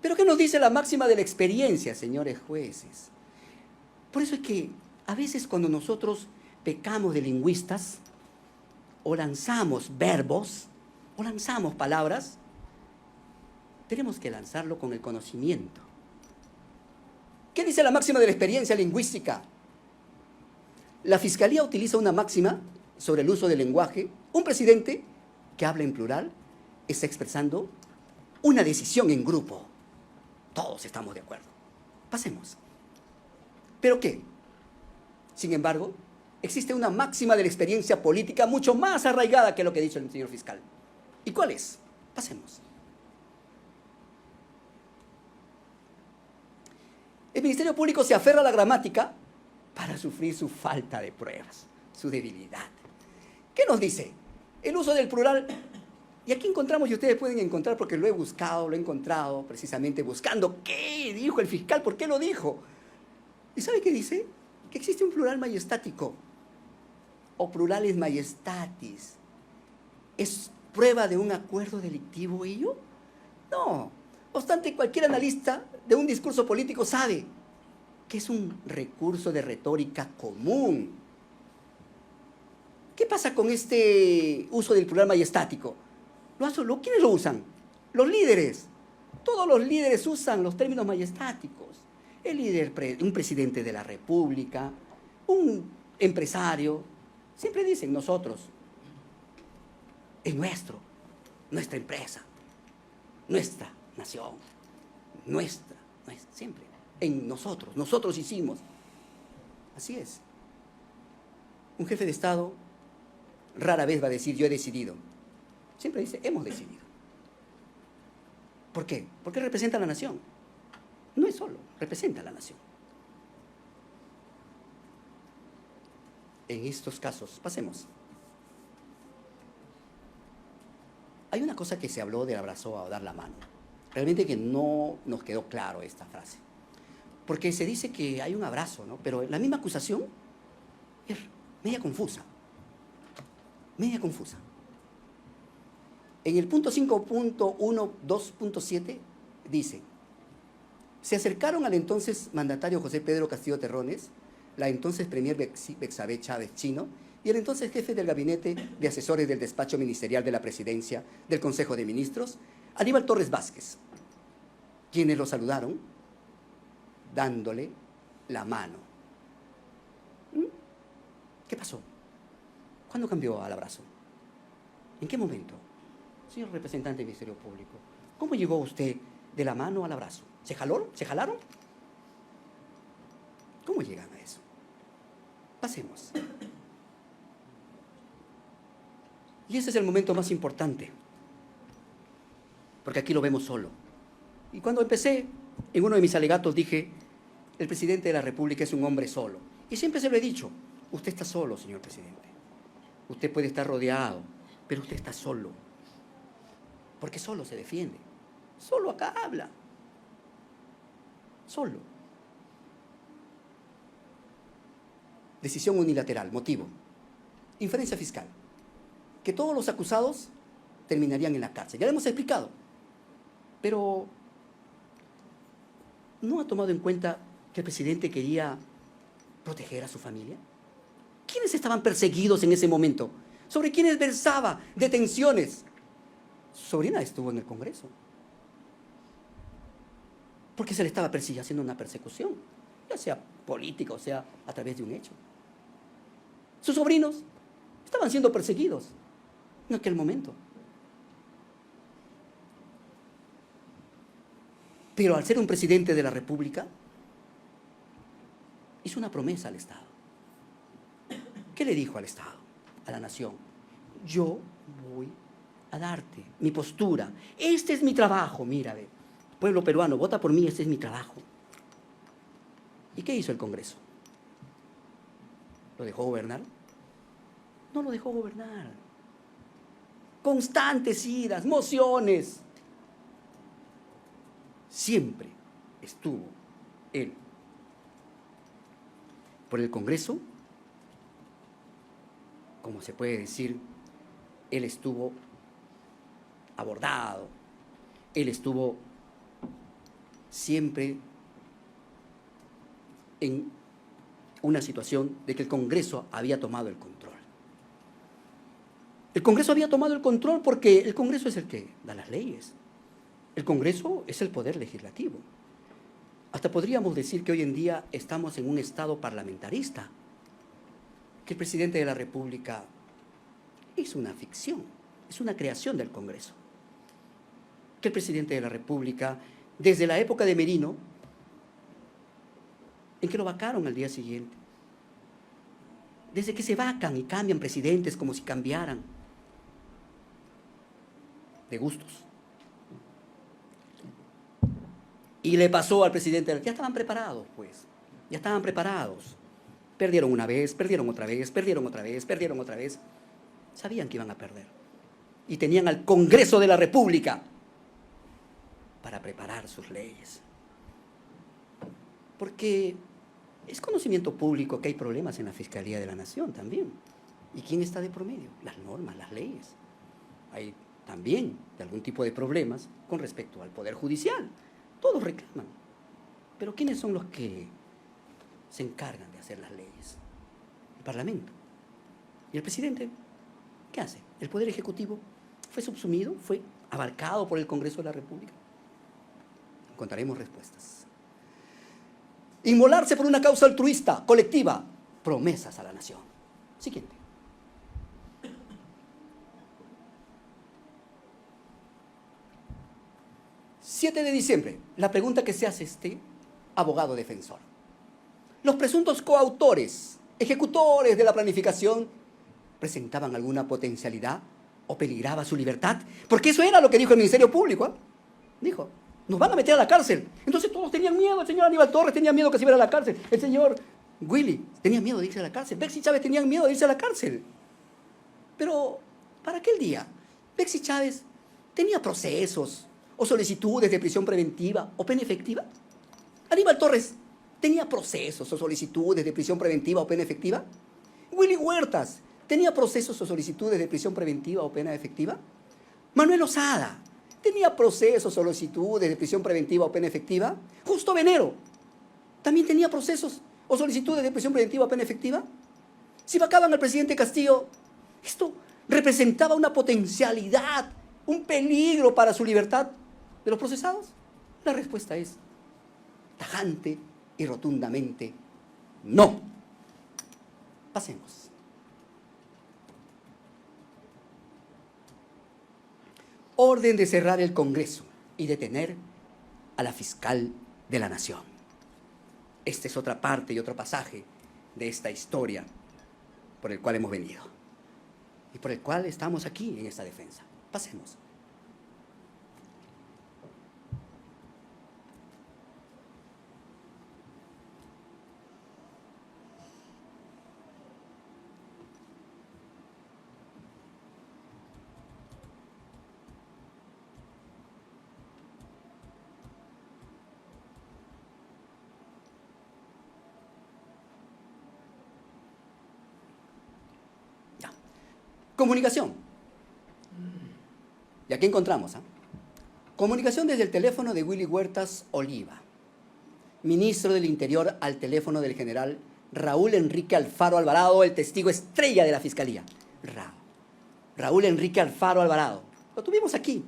Pero ¿qué nos dice la máxima de la experiencia, señores jueces? Por eso es que a veces cuando nosotros pecamos de lingüistas, o lanzamos verbos, o lanzamos palabras, tenemos que lanzarlo con el conocimiento. ¿Qué dice la máxima de la experiencia lingüística? La Fiscalía utiliza una máxima sobre el uso del lenguaje. Un presidente que habla en plural está expresando una decisión en grupo. Todos estamos de acuerdo. Pasemos. ¿Pero qué? Sin embargo, existe una máxima de la experiencia política mucho más arraigada que lo que ha dicho el señor fiscal. ¿Y cuál es? Pasemos. El Ministerio Público se aferra a la gramática para sufrir su falta de pruebas, su debilidad. ¿Qué nos dice? El uso del plural. Y aquí encontramos, y ustedes pueden encontrar, porque lo he buscado, lo he encontrado, precisamente buscando qué dijo el fiscal, por qué lo dijo. ¿Y sabe qué dice? Que existe un plural majestático, o plurales majestatis. ¿Es prueba de un acuerdo delictivo ello? No. No obstante, cualquier analista de un discurso político sabe que es un recurso de retórica común. ¿Qué pasa con este uso del plural majestático? ¿Quiénes lo usan? Los líderes. Todos los líderes usan los términos majestáticos. El líder, un presidente de la República, un empresario, siempre dicen nosotros, es nuestra empresa, nuestra nación, nuestra, siempre, en nosotros hicimos. Así es. Un jefe de Estado rara vez va a decir yo he decidido. Siempre dice, hemos decidido. ¿Por qué? Porque representa a la nación. No es solo, representa a la nación. En estos casos, pasemos. Hay una cosa que se habló del abrazo o dar la mano. Realmente que no nos quedó claro esta frase. Porque se dice que hay un abrazo, ¿no? Pero la misma acusación es media confusa. Media confusa. En el punto 5.1.2.7 dice, se acercaron al entonces mandatario José Pedro Castillo Terrones, la entonces premier Bexabe Chávez Chino y el entonces jefe del gabinete de asesores del despacho ministerial de la presidencia del Consejo de Ministros, Aníbal Torres Vázquez, quienes lo saludaron dándole la mano. ¿Qué pasó? ¿Cuándo cambió al abrazo? ¿En qué momento? Señor representante del Ministerio Público, ¿cómo llegó usted de la mano al abrazo? ¿Se jaló? ¿Se jalaron? ¿Cómo llegan a eso? Pasemos. Y ese es el momento más importante, porque aquí lo vemos solo. Y cuando empecé, en uno de mis alegatos dije, el presidente de la República es un hombre solo. Y siempre se lo he dicho, usted está solo, señor presidente. Usted puede estar rodeado, pero usted está solo. Porque solo se defiende. Solo acá habla. Solo. Decisión unilateral. Motivo. Inferencia fiscal. Que todos los acusados terminarían en la cárcel. Ya lo hemos explicado. Pero ¿no ha tomado en cuenta que el presidente quería proteger a su familia? ¿Quiénes estaban perseguidos en ese momento? ¿Sobre quiénes versaba detenciones? Su sobrina estuvo en el Congreso. Porque se le estaba haciendo una persecución, ya sea política o sea a través de un hecho. Sus sobrinos estaban siendo perseguidos en aquel momento. Pero al ser un presidente de la República, hizo una promesa al Estado. ¿Qué le dijo al Estado, a la nación? Yo voy a darte mi postura. Este es mi trabajo, mira, ve. Pueblo peruano, vota por mí, este es mi trabajo. ¿Y qué hizo el Congreso? ¿Lo dejó gobernar? No lo dejó gobernar. Constantes idas, mociones. Siempre estuvo él por el Congreso, como se puede decir, él estuvo abordado, él estuvo siempre en una situación de que el Congreso había tomado el control. El Congreso había tomado el control porque el Congreso es el que da las leyes. El Congreso es el poder legislativo. Hasta podríamos decir que hoy en día estamos en un estado parlamentarista, que el presidente de la República es una ficción, es una creación del Congreso. Que el presidente de la República, desde la época de Merino, en que lo vacaron al día siguiente, desde que se vacan y cambian presidentes como si cambiaran de gustos. Y le pasó al presidente, ya estaban preparados, pues, ya estaban preparados. Perdieron una vez, perdieron otra vez, perdieron otra vez, perdieron otra vez. Sabían que iban a perder. Y tenían al Congreso de la República para preparar sus leyes. Porque es conocimiento público que hay problemas en la Fiscalía de la Nación también. ¿Y quién está de promedio? Las normas, las leyes. Hay también de algún tipo de problemas con respecto al Poder Judicial. Todos reclaman. Pero ¿quiénes son los que se encargan de hacer las leyes? El Parlamento. ¿Y el presidente? ¿Qué hace? ¿El Poder Ejecutivo fue subsumido? ¿Fue abarcado por el Congreso de la República? Encontraremos respuestas. Inmolarse por una causa altruista, colectiva. Promesas a la nación. Siguiente. ...7 de diciembre... la pregunta que se hace este abogado defensor. Los presuntos coautores, ejecutores de la planificación, ¿presentaban alguna potencialidad o peligraba su libertad? Porque eso era lo que dijo el Ministerio Público. Dijo, nos van a meter a la cárcel. Entonces todos tenían miedo. El señor Aníbal Torres tenía miedo que se iba a la cárcel. El señor Willy tenía miedo de irse a la cárcel. Bexy Chávez tenía miedo de irse a la cárcel. Pero para aquel día, Bexy Chávez tenía procesos o solicitudes de prisión preventiva o pena efectiva. Aníbal Torres tenía procesos o solicitudes de prisión preventiva o pena efectiva. Willy Huertas tenía procesos o solicitudes de prisión preventiva o pena efectiva. Manuel Osada tenía procesos o solicitudes de prisión preventiva o pena efectiva. Justo Venero también tenía procesos o solicitudes de prisión preventiva o pena efectiva. Si vacaban al presidente Castillo, esto representaba una potencialidad, un peligro para su libertad de los procesados. La respuesta es tajante y rotundamente no. Pasemos. Orden de cerrar el Congreso y detener a la fiscal de la Nación. Esta es otra parte y otro pasaje de esta historia por el cual hemos venido y por el cual estamos aquí en esta defensa. Pasemos. Comunicación. Y aquí encontramos, comunicación desde el teléfono de Willy Huertas Oliva, ministro del Interior, al teléfono del general Raúl Enrique Alfaro Alvarado, el testigo estrella de la Fiscalía. Raúl Enrique Alfaro Alvarado. Lo tuvimos aquí.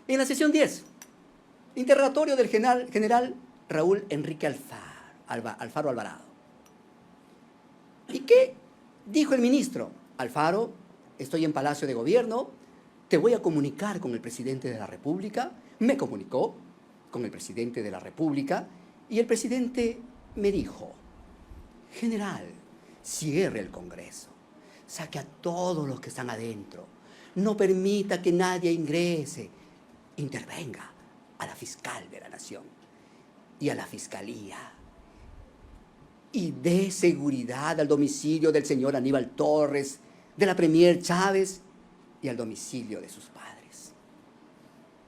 En la sesión 10, interrogatorio del general Raúl Enrique Alfaro Alvarado. ¿Y qué dijo el ministro? Alfaro, estoy en Palacio de Gobierno, te voy a comunicar con el presidente de la República. Me comunicó con el presidente de la República y el presidente me dijo: general, cierre el Congreso, saque a todos los que están adentro, no permita que nadie ingrese, intervenga a la fiscal de la Nación y a la Fiscalía y dé seguridad al domicilio del señor Aníbal Torres, de la premier Chávez y al domicilio de sus padres.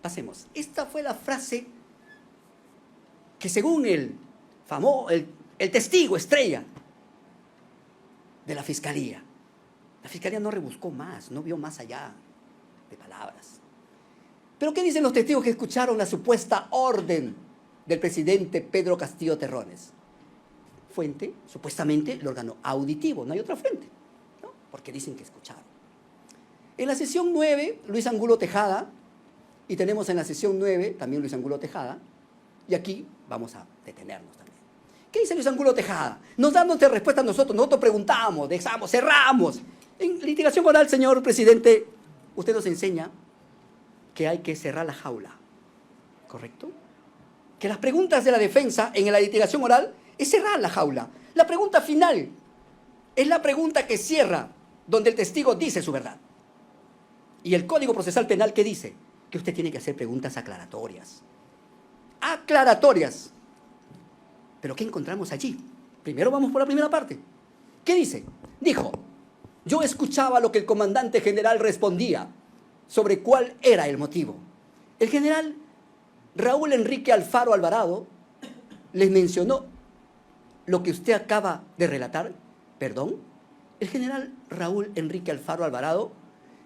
Pasemos. Esta fue la frase que, según el testigo estrella de la Fiscalía no rebuscó más, no vio más allá de palabras. Pero ¿qué dicen los testigos que escucharon la supuesta orden del presidente Pedro Castillo Terrones? Fuente, supuestamente, el órgano auditivo, no hay otra fuente, ¿no? Porque dicen que escucharon. En la sesión 9, Luis Angulo Tejada, y tenemos en la sesión 9 también Luis Angulo Tejada, y aquí vamos a detenernos también. ¿Qué dice Luis Angulo Tejada? Nos da nuestra respuesta a nosotros preguntamos, dejamos, cerramos. En litigación oral, señor presidente, usted nos enseña que hay que cerrar la jaula, ¿correcto? Que las preguntas de la defensa en la litigación oral es cerrar la jaula. La pregunta final es la pregunta que cierra, donde el testigo dice su verdad. Y el Código Procesal Penal, ¿qué dice? Que usted tiene que hacer preguntas aclaratorias. Aclaratorias. ¿Pero qué encontramos allí? Primero vamos por la primera parte. ¿Qué dice? Dijo: yo escuchaba lo que el comandante general respondía sobre cuál era el motivo. El general Raúl Enrique Alfaro Alvarado les mencionó lo que usted acaba de relatar. ¿Perdón? El general Raúl Enrique Alfaro Alvarado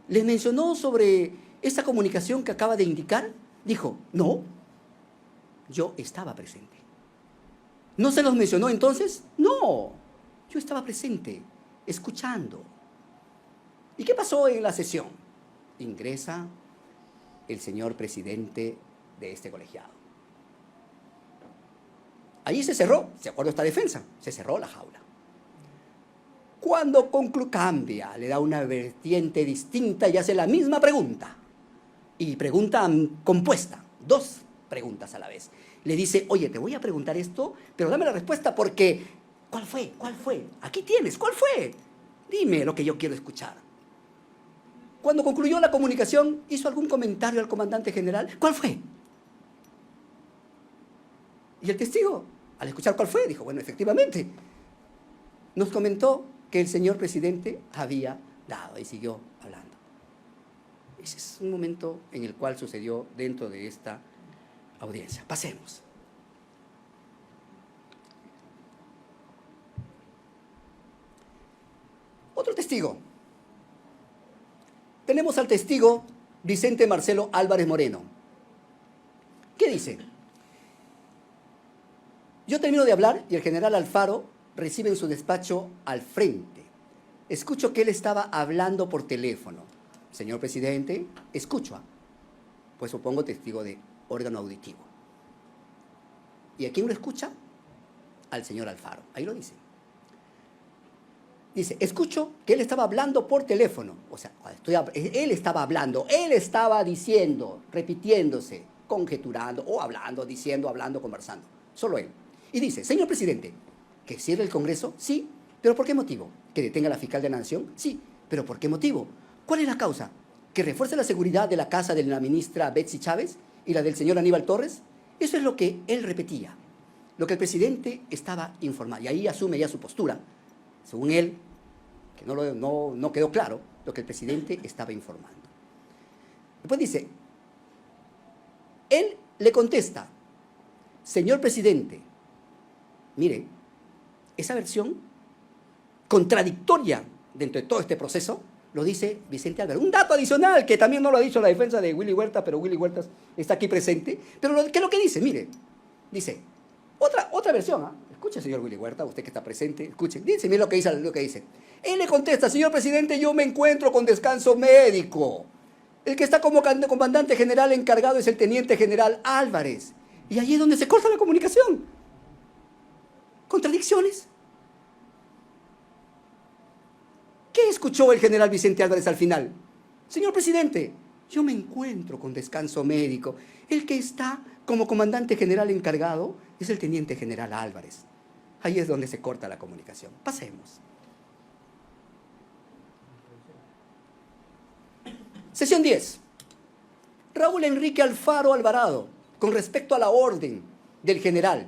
les mencionó sobre esa comunicación que acaba de indicar. Dijo: no, yo estaba presente. ¿No se los mencionó entonces? No, yo estaba presente, escuchando. ¿Y qué pasó en la sesión? Ingresa el señor presidente de este colegiado. Allí se cerró, de acuerdo a esta defensa, se cerró la jaula. Cuando cambia, le da una vertiente distinta y hace la misma pregunta. Y pregunta compuesta, dos preguntas a la vez. Le dice: oye, te voy a preguntar esto, pero dame la respuesta porque ¿cuál fue? ¿Cuál fue? Aquí tienes, ¿cuál fue? Dime lo que yo quiero escuchar. Cuando concluyó la comunicación, ¿hizo algún comentario al comandante general? ¿Cuál fue? Y el testigo, al escuchar cuál fue, dijo: bueno, efectivamente, nos comentó que el señor presidente había dado, y siguió hablando. Ese es un momento en el cual sucedió dentro de esta audiencia. Pasemos. Otro testigo. Tenemos al testigo Vicente Marcelo Álvarez Moreno. ¿Qué dice? Yo termino de hablar y el general Alfaro recibe en su despacho al frente. Escucho que él estaba hablando por teléfono. Señor presidente, escucho. Pues supongo testigo de órgano auditivo. ¿Y a quién lo escucha? Al señor Alfaro. Ahí lo dice. Dice, escucho que él estaba hablando por teléfono. O sea, él estaba hablando, él estaba diciendo, repitiéndose, conjeturando, o hablando, diciendo, hablando, conversando. Solo él. Y dice, señor presidente, ¿que cierre el Congreso? Sí. ¿Pero por qué motivo? ¿Que detenga a la fiscal de la Nación? Sí. ¿Pero por qué motivo? ¿Cuál es la causa? ¿Que refuerce la seguridad de la casa de la ministra Betsy Chávez y la del señor Aníbal Torres? Eso es lo que él repetía, lo que el presidente estaba informando. Y ahí asume ya su postura, según él, que no quedó claro lo que el presidente estaba informando. Después dice, él le contesta, señor presidente, mire, esa versión contradictoria dentro de todo este proceso lo dice Vicente Álvarez. Un dato adicional que también no lo ha dicho la defensa de Willy Huerta, pero Willy Huerta está aquí presente. Pero ¿qué es lo que dice? Mire, dice, otra versión, ¿ah? Escuche, señor Willy Huerta, usted que está presente, escuche, dice, mire lo que dice. Él le contesta, señor presidente, yo me encuentro con descanso médico. El que está como comandante general encargado es el teniente general Álvarez. Y allí es donde se corta la comunicación. ¿Contradicciones? ¿Qué escuchó el general Vicente Álvarez al final? Señor presidente, yo me encuentro con descanso médico. El que está como comandante general encargado es el teniente general Álvarez. Ahí es donde se corta la comunicación. Pasemos. Sesión 10. Raúl Enrique Alfaro Alvarado, con respecto a la orden del general.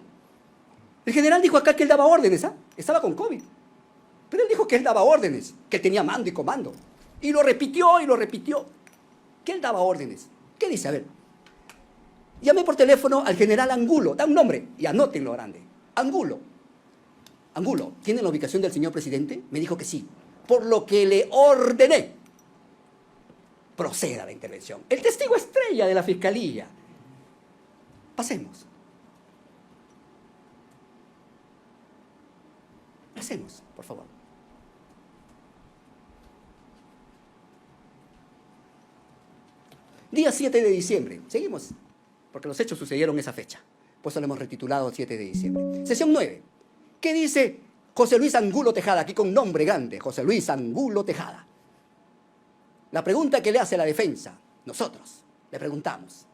El general dijo acá que él daba órdenes, ¿ah? Estaba con COVID. Pero él dijo que él daba órdenes, que él tenía mando y comando. Y lo repitió, que él daba órdenes. ¿Qué dice? A ver. Llamé por teléfono al general Angulo, da un nombre y anótenlo grande. Angulo. Angulo, ¿tiene la ubicación del señor presidente? Me dijo que sí. Por lo que le ordené. Proceda la intervención. El testigo estrella de la fiscalía. Pasemos. Pasemos, por favor. Día 7 de diciembre. Seguimos, porque los hechos sucedieron esa fecha. Por eso lo hemos retitulado 7 de diciembre. Sesión 9. ¿Qué dice José Luis Angulo Tejada? Aquí con nombre grande, José Luis Angulo Tejada. La pregunta que le hace la defensa, nosotros le preguntamos.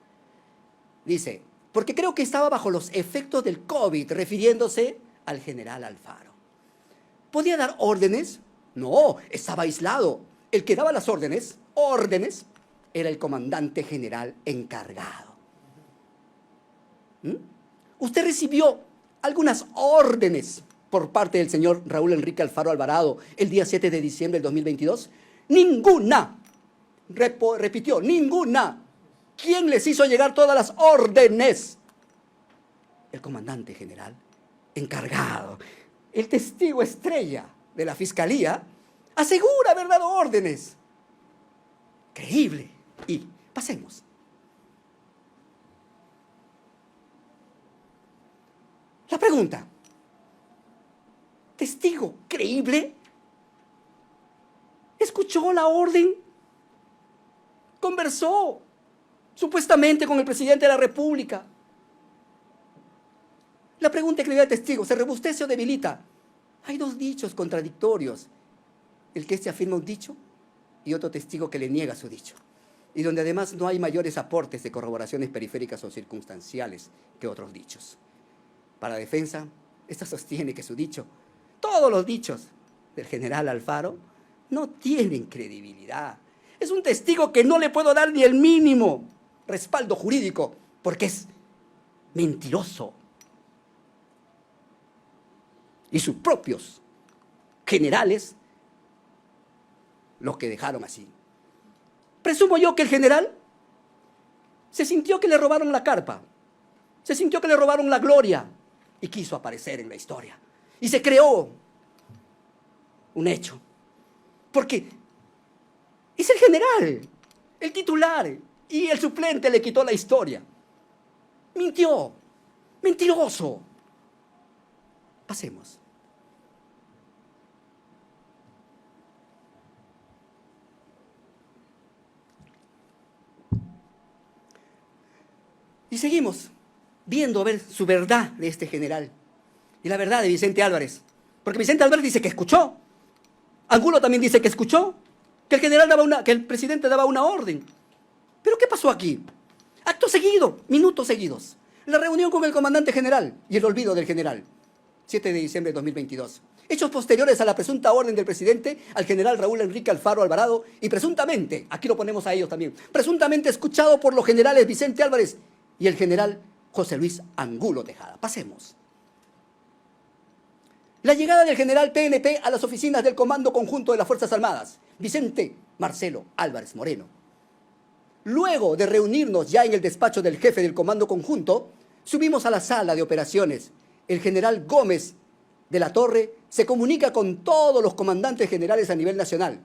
Dice, porque creo que estaba bajo los efectos del COVID, refiriéndose al general Alfaro. ¿Podía dar órdenes? No, estaba aislado. El que daba las órdenes, era el comandante general encargado. Usted recibió algunas órdenes por parte del señor Raúl Enrique Alfaro Alvarado el día 7 de diciembre del 2022. Ninguna. Repitió, ninguna. ¿Quién les hizo llegar todas las órdenes? El comandante general encargado. El testigo estrella de la fiscalía asegura haber dado órdenes. Creíble. Y pasemos. La pregunta. ¿Testigo creíble? ¿Escuchó la orden? ¿Conversó supuestamente con el presidente de la República? La pregunta que le da al testigo, ¿se robustece o debilita? Hay dos dichos contradictorios. El que afirma un dicho y otro testigo que le niega su dicho. Y donde además no hay mayores aportes de corroboraciones periféricas o circunstanciales que otros dichos. Para la defensa, esta sostiene que su dicho, todos los dichos del general Alfaro, no tienen credibilidad. Es un testigo que no le puedo dar ni el mínimo respaldo jurídico, porque es mentiroso. Y sus propios generales los que dejaron así. Presumo yo que el general se sintió que le robaron la carpa, se sintió que le robaron la gloria y quiso aparecer en la historia. Y se creó un hecho. Porque es el general, el titular, y el suplente le quitó la historia. Mintió, mentiroso. Pasemos. Y seguimos. viendo a ver su verdad de este general y la verdad de Vicente Álvarez. Porque Vicente Álvarez dice que escuchó. Angulo también dice que escuchó, que el presidente daba una orden. ¿Pero qué pasó aquí? Acto seguido, minutos seguidos. La reunión con el comandante general y el olvido del general. 7 de diciembre de 2022. Hechos posteriores a la presunta orden del presidente al general Raúl Enrique Alfaro Alvarado y presuntamente, aquí lo ponemos a ellos también, presuntamente escuchado por los generales Vicente Álvarez y el general José Luis Angulo Tejada. Pasemos. La llegada del general PNP a las oficinas del Comando Conjunto de las Fuerzas Armadas, Vicente Marcelo Álvarez Moreno. Luego de reunirnos ya en el despacho del jefe del Comando Conjunto, subimos a la sala de operaciones. El general Gómez de la Torre se comunica con todos los comandantes generales a nivel nacional.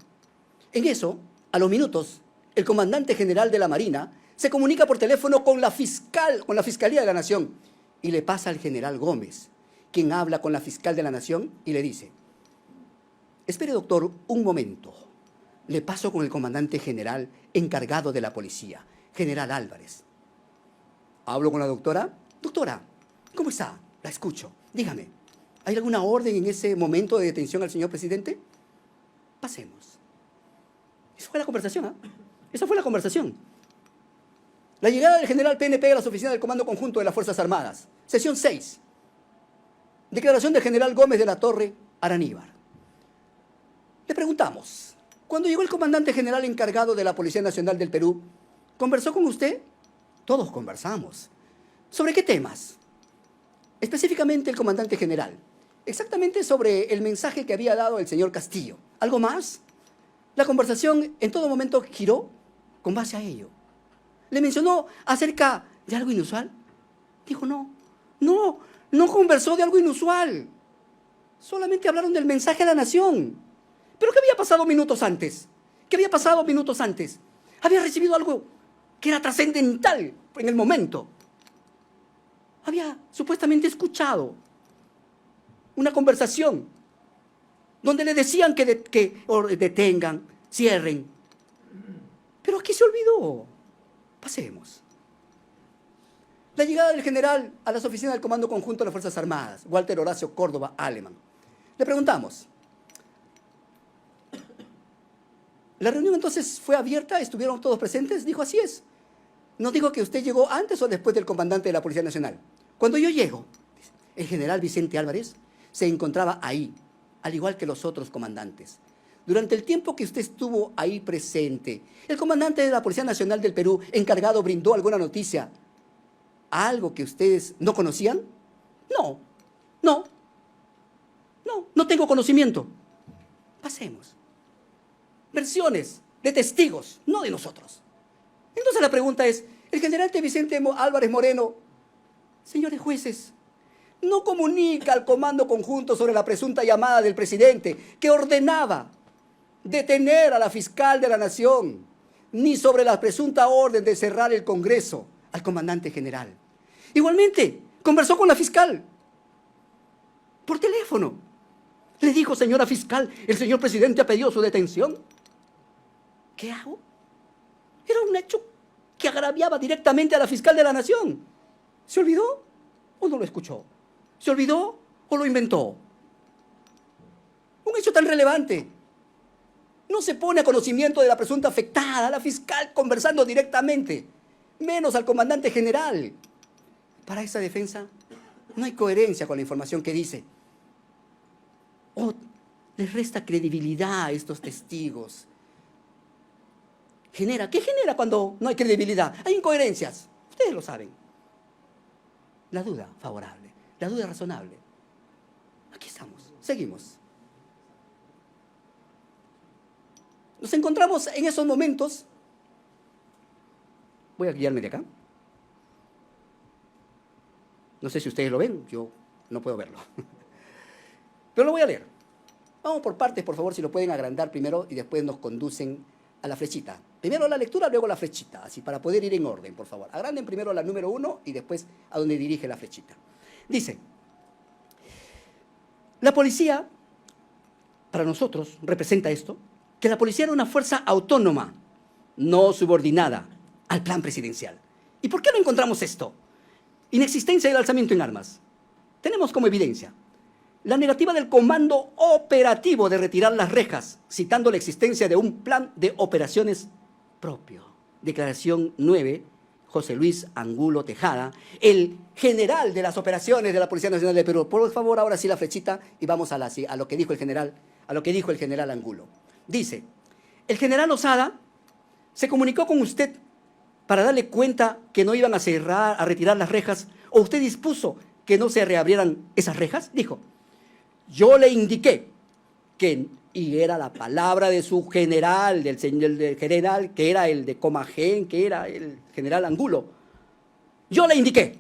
En eso, a los minutos, el comandante general de la Marina se comunica por teléfono con la Fiscalía de la Nación y le pasa al general Gómez, quien habla con la fiscal de la Nación y le dice: espere, doctor, un momento. Le paso con el comandante general encargado de la policía, general Álvarez. ¿Hablo con la doctora? Doctora, ¿cómo está? La escucho. Dígame, ¿hay alguna orden en ese momento de detención al señor presidente? Pasemos. Esa fue la conversación, ¿eh? Esa fue la conversación. La llegada del general PNP a las oficinas del Comando Conjunto de las Fuerzas Armadas. Sesión 6. Declaración del general Gómez de la Torre Araníbar. Le preguntamos: cuando llegó el comandante general encargado de la Policía Nacional del Perú, ¿conversó con usted? Todos conversamos. ¿Sobre qué temas? Específicamente el comandante general. Exactamente sobre el mensaje que había dado el señor Castillo. ¿Algo más? La conversación en todo momento giró con base a ello. ¿Le mencionó acerca de algo inusual? Dijo: no conversó de algo inusual. Solamente hablaron del mensaje a la nación. ¿Pero qué había pasado minutos antes? ¿Qué había pasado minutos antes? Había recibido algo que era trascendental en el momento. Había supuestamente escuchado una conversación donde le decían que detengan, cierren. Pero aquí se olvidó. Pasemos. La llegada del general a las oficinas del Comando Conjunto de las Fuerzas Armadas, Walter Horacio Córdoba Alemán. Le preguntamos: ¿la reunión entonces fue abierta? ¿Estuvieron todos presentes? Dijo: así es. Nos dijo que usted llegó antes o después del comandante de la Policía Nacional. Cuando yo llego, el general Vicente Álvarez se encontraba ahí, al igual que los otros comandantes. Durante el tiempo que usted estuvo ahí presente, ¿el comandante de la Policía Nacional del Perú encargado brindó alguna noticia? ¿Algo que ustedes no conocían? No tengo conocimiento. Pasemos. Versiones de testigos, no de nosotros. Entonces la pregunta es: el general Vicente Álvarez Moreno, señores jueces, no comunica al Comando Conjunto sobre la presunta llamada del presidente que ordenaba detener a la fiscal de la Nación, ni sobre la presunta orden de cerrar el Congreso al comandante general. Igualmente, conversó con la fiscal por teléfono. Le dijo: señora fiscal, el señor presidente ha pedido su detención. ¿Qué hago? Era un hecho que agraviaba directamente a la fiscal de la Nación. ¿Se olvidó o no lo escuchó? ¿Se olvidó o lo inventó? Un hecho tan relevante no se pone a conocimiento de la presunta afectada, a la fiscal conversando directamente, menos al comandante general. Para esa defensa no hay coherencia con la información que dice. Les resta credibilidad a estos testigos. ¿Qué genera cuando no hay credibilidad? Hay incoherencias. Ustedes lo saben. La duda favorable, la duda razonable. Aquí estamos, seguimos. Nos encontramos en esos momentos. Voy a guiarme de acá. No sé si ustedes lo ven, yo no puedo verlo. Pero lo voy a leer. Vamos por partes, por favor, si lo pueden agrandar primero y después nos conducen a la flechita. Primero la lectura, luego la flechita, así para poder ir en orden, por favor. Agranden primero la número 1 y después a donde dirige la flechita. Dice: la policía, para nosotros, representa esto, que la policía era una fuerza autónoma, no subordinada al plan presidencial. ¿Y por qué no encontramos esto? Inexistencia del alzamiento en armas. Tenemos como evidencia la negativa del comando operativo de retirar las rejas, citando la existencia de un plan de operaciones propio. Declaración 9, José Luis Angulo Tejada, el general de las operaciones de la Policía Nacional de Perú. Por favor, ahora sí la flechita y vamos a lo que dijo el general Angulo. Dice, el general Osada se comunicó con usted para darle cuenta que no iban a retirar las rejas, o usted dispuso que no se reabrieran esas rejas. Dijo, yo le indiqué que, y era la palabra de su general, del general que era el de Comagén, que era el general Angulo, yo le indiqué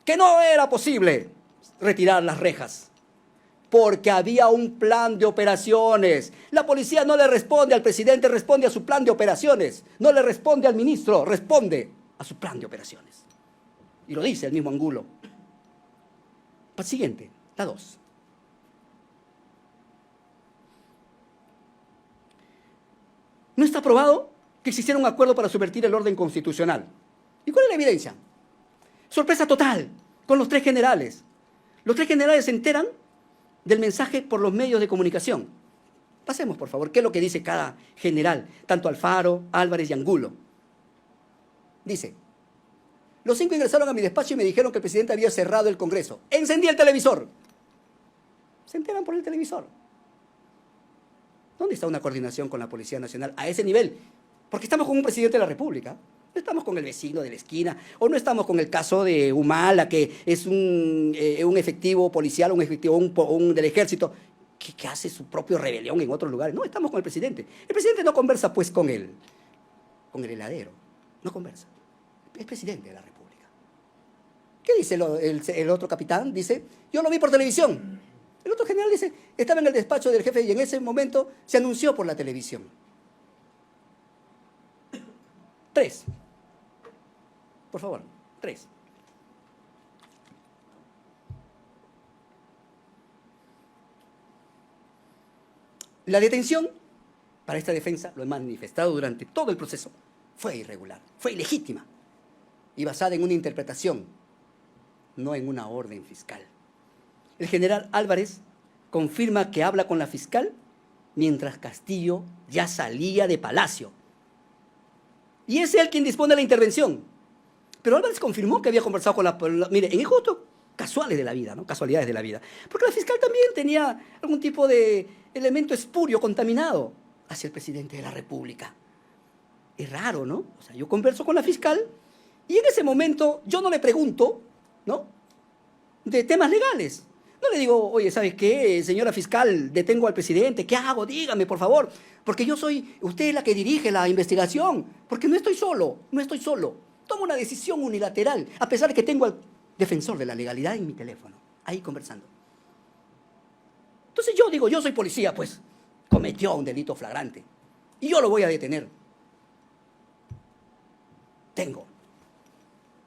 que no era posible retirar las rejas, porque había un plan de operaciones. La policía no le responde al presidente, responde a su plan de operaciones. No le responde al ministro, responde a su plan de operaciones. Y lo dice el mismo Angulo. Siguiente, la 2. No está probado que existiera un acuerdo para subvertir el orden constitucional. ¿Y cuál es la evidencia? Sorpresa total con los 3 generales. Los 3 generales se enteran del mensaje por los medios de comunicación. Pasemos, por favor, qué es lo que dice cada general, tanto Alfaro, Álvarez y Angulo. Dice, los 5 ingresaron a mi despacho y me dijeron que el presidente había cerrado el Congreso. Encendí el televisor. Se enteran por el televisor. ¿Dónde está una coordinación con la Policía Nacional a ese nivel? Porque estamos con un presidente de la República. No estamos con el vecino de la esquina, o no estamos con el caso de Humala, que es un efectivo policial, un efectivo del ejército, que hace su propia rebelión en otros lugares. No, estamos con el presidente. El presidente no conversa pues con el heladero, no conversa. Es presidente de la República. ¿Qué dice el otro capitán? Dice, yo lo vi por televisión. El otro general dice, estaba en el despacho del jefe y en ese momento se anunció por la televisión. 3. Por favor, 3. La detención, para esta defensa, lo he manifestado durante todo el proceso, fue irregular, fue ilegítima y basada en una interpretación, no en una orden fiscal. El general Álvarez confirma que habla con la fiscal mientras Castillo ya salía de Palacio. Y es él quien dispone de la intervención. Pero Álvarez confirmó que había conversado con mire, en injusto, casuales de la vida, ¿no? Casualidades de la vida. Porque la fiscal también tenía algún tipo de elemento espurio, contaminado, hacia el presidente de la República. Es raro, ¿no? O sea, yo converso con la fiscal y en ese momento yo no le pregunto, ¿no?, de temas legales. No le digo, oye, ¿sabes qué, señora fiscal? Detengo al presidente, ¿qué hago? Dígame, por favor. Porque usted es la que dirige la investigación. Porque no estoy solo. Tomo una decisión unilateral, a pesar de que tengo al defensor de la legalidad en mi teléfono, ahí conversando. Entonces yo digo, yo soy policía, pues, cometió un delito flagrante. Y yo lo voy a detener. Tengo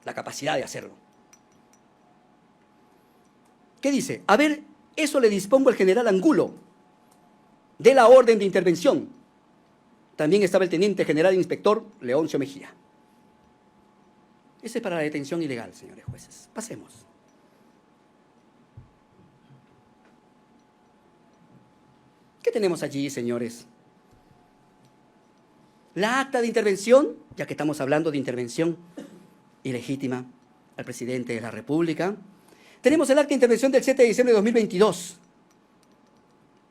la capacidad de hacerlo. ¿Qué dice? A ver, eso le dispongo al general Angulo, de la orden de intervención. También estaba el teniente general inspector Leoncio Mejía. Ese es para la detención ilegal, señores jueces. Pasemos. ¿Qué tenemos allí, señores? La acta de intervención, ya que estamos hablando de intervención ilegítima al presidente de la República. Tenemos el acta de intervención del 7 de diciembre de 2022,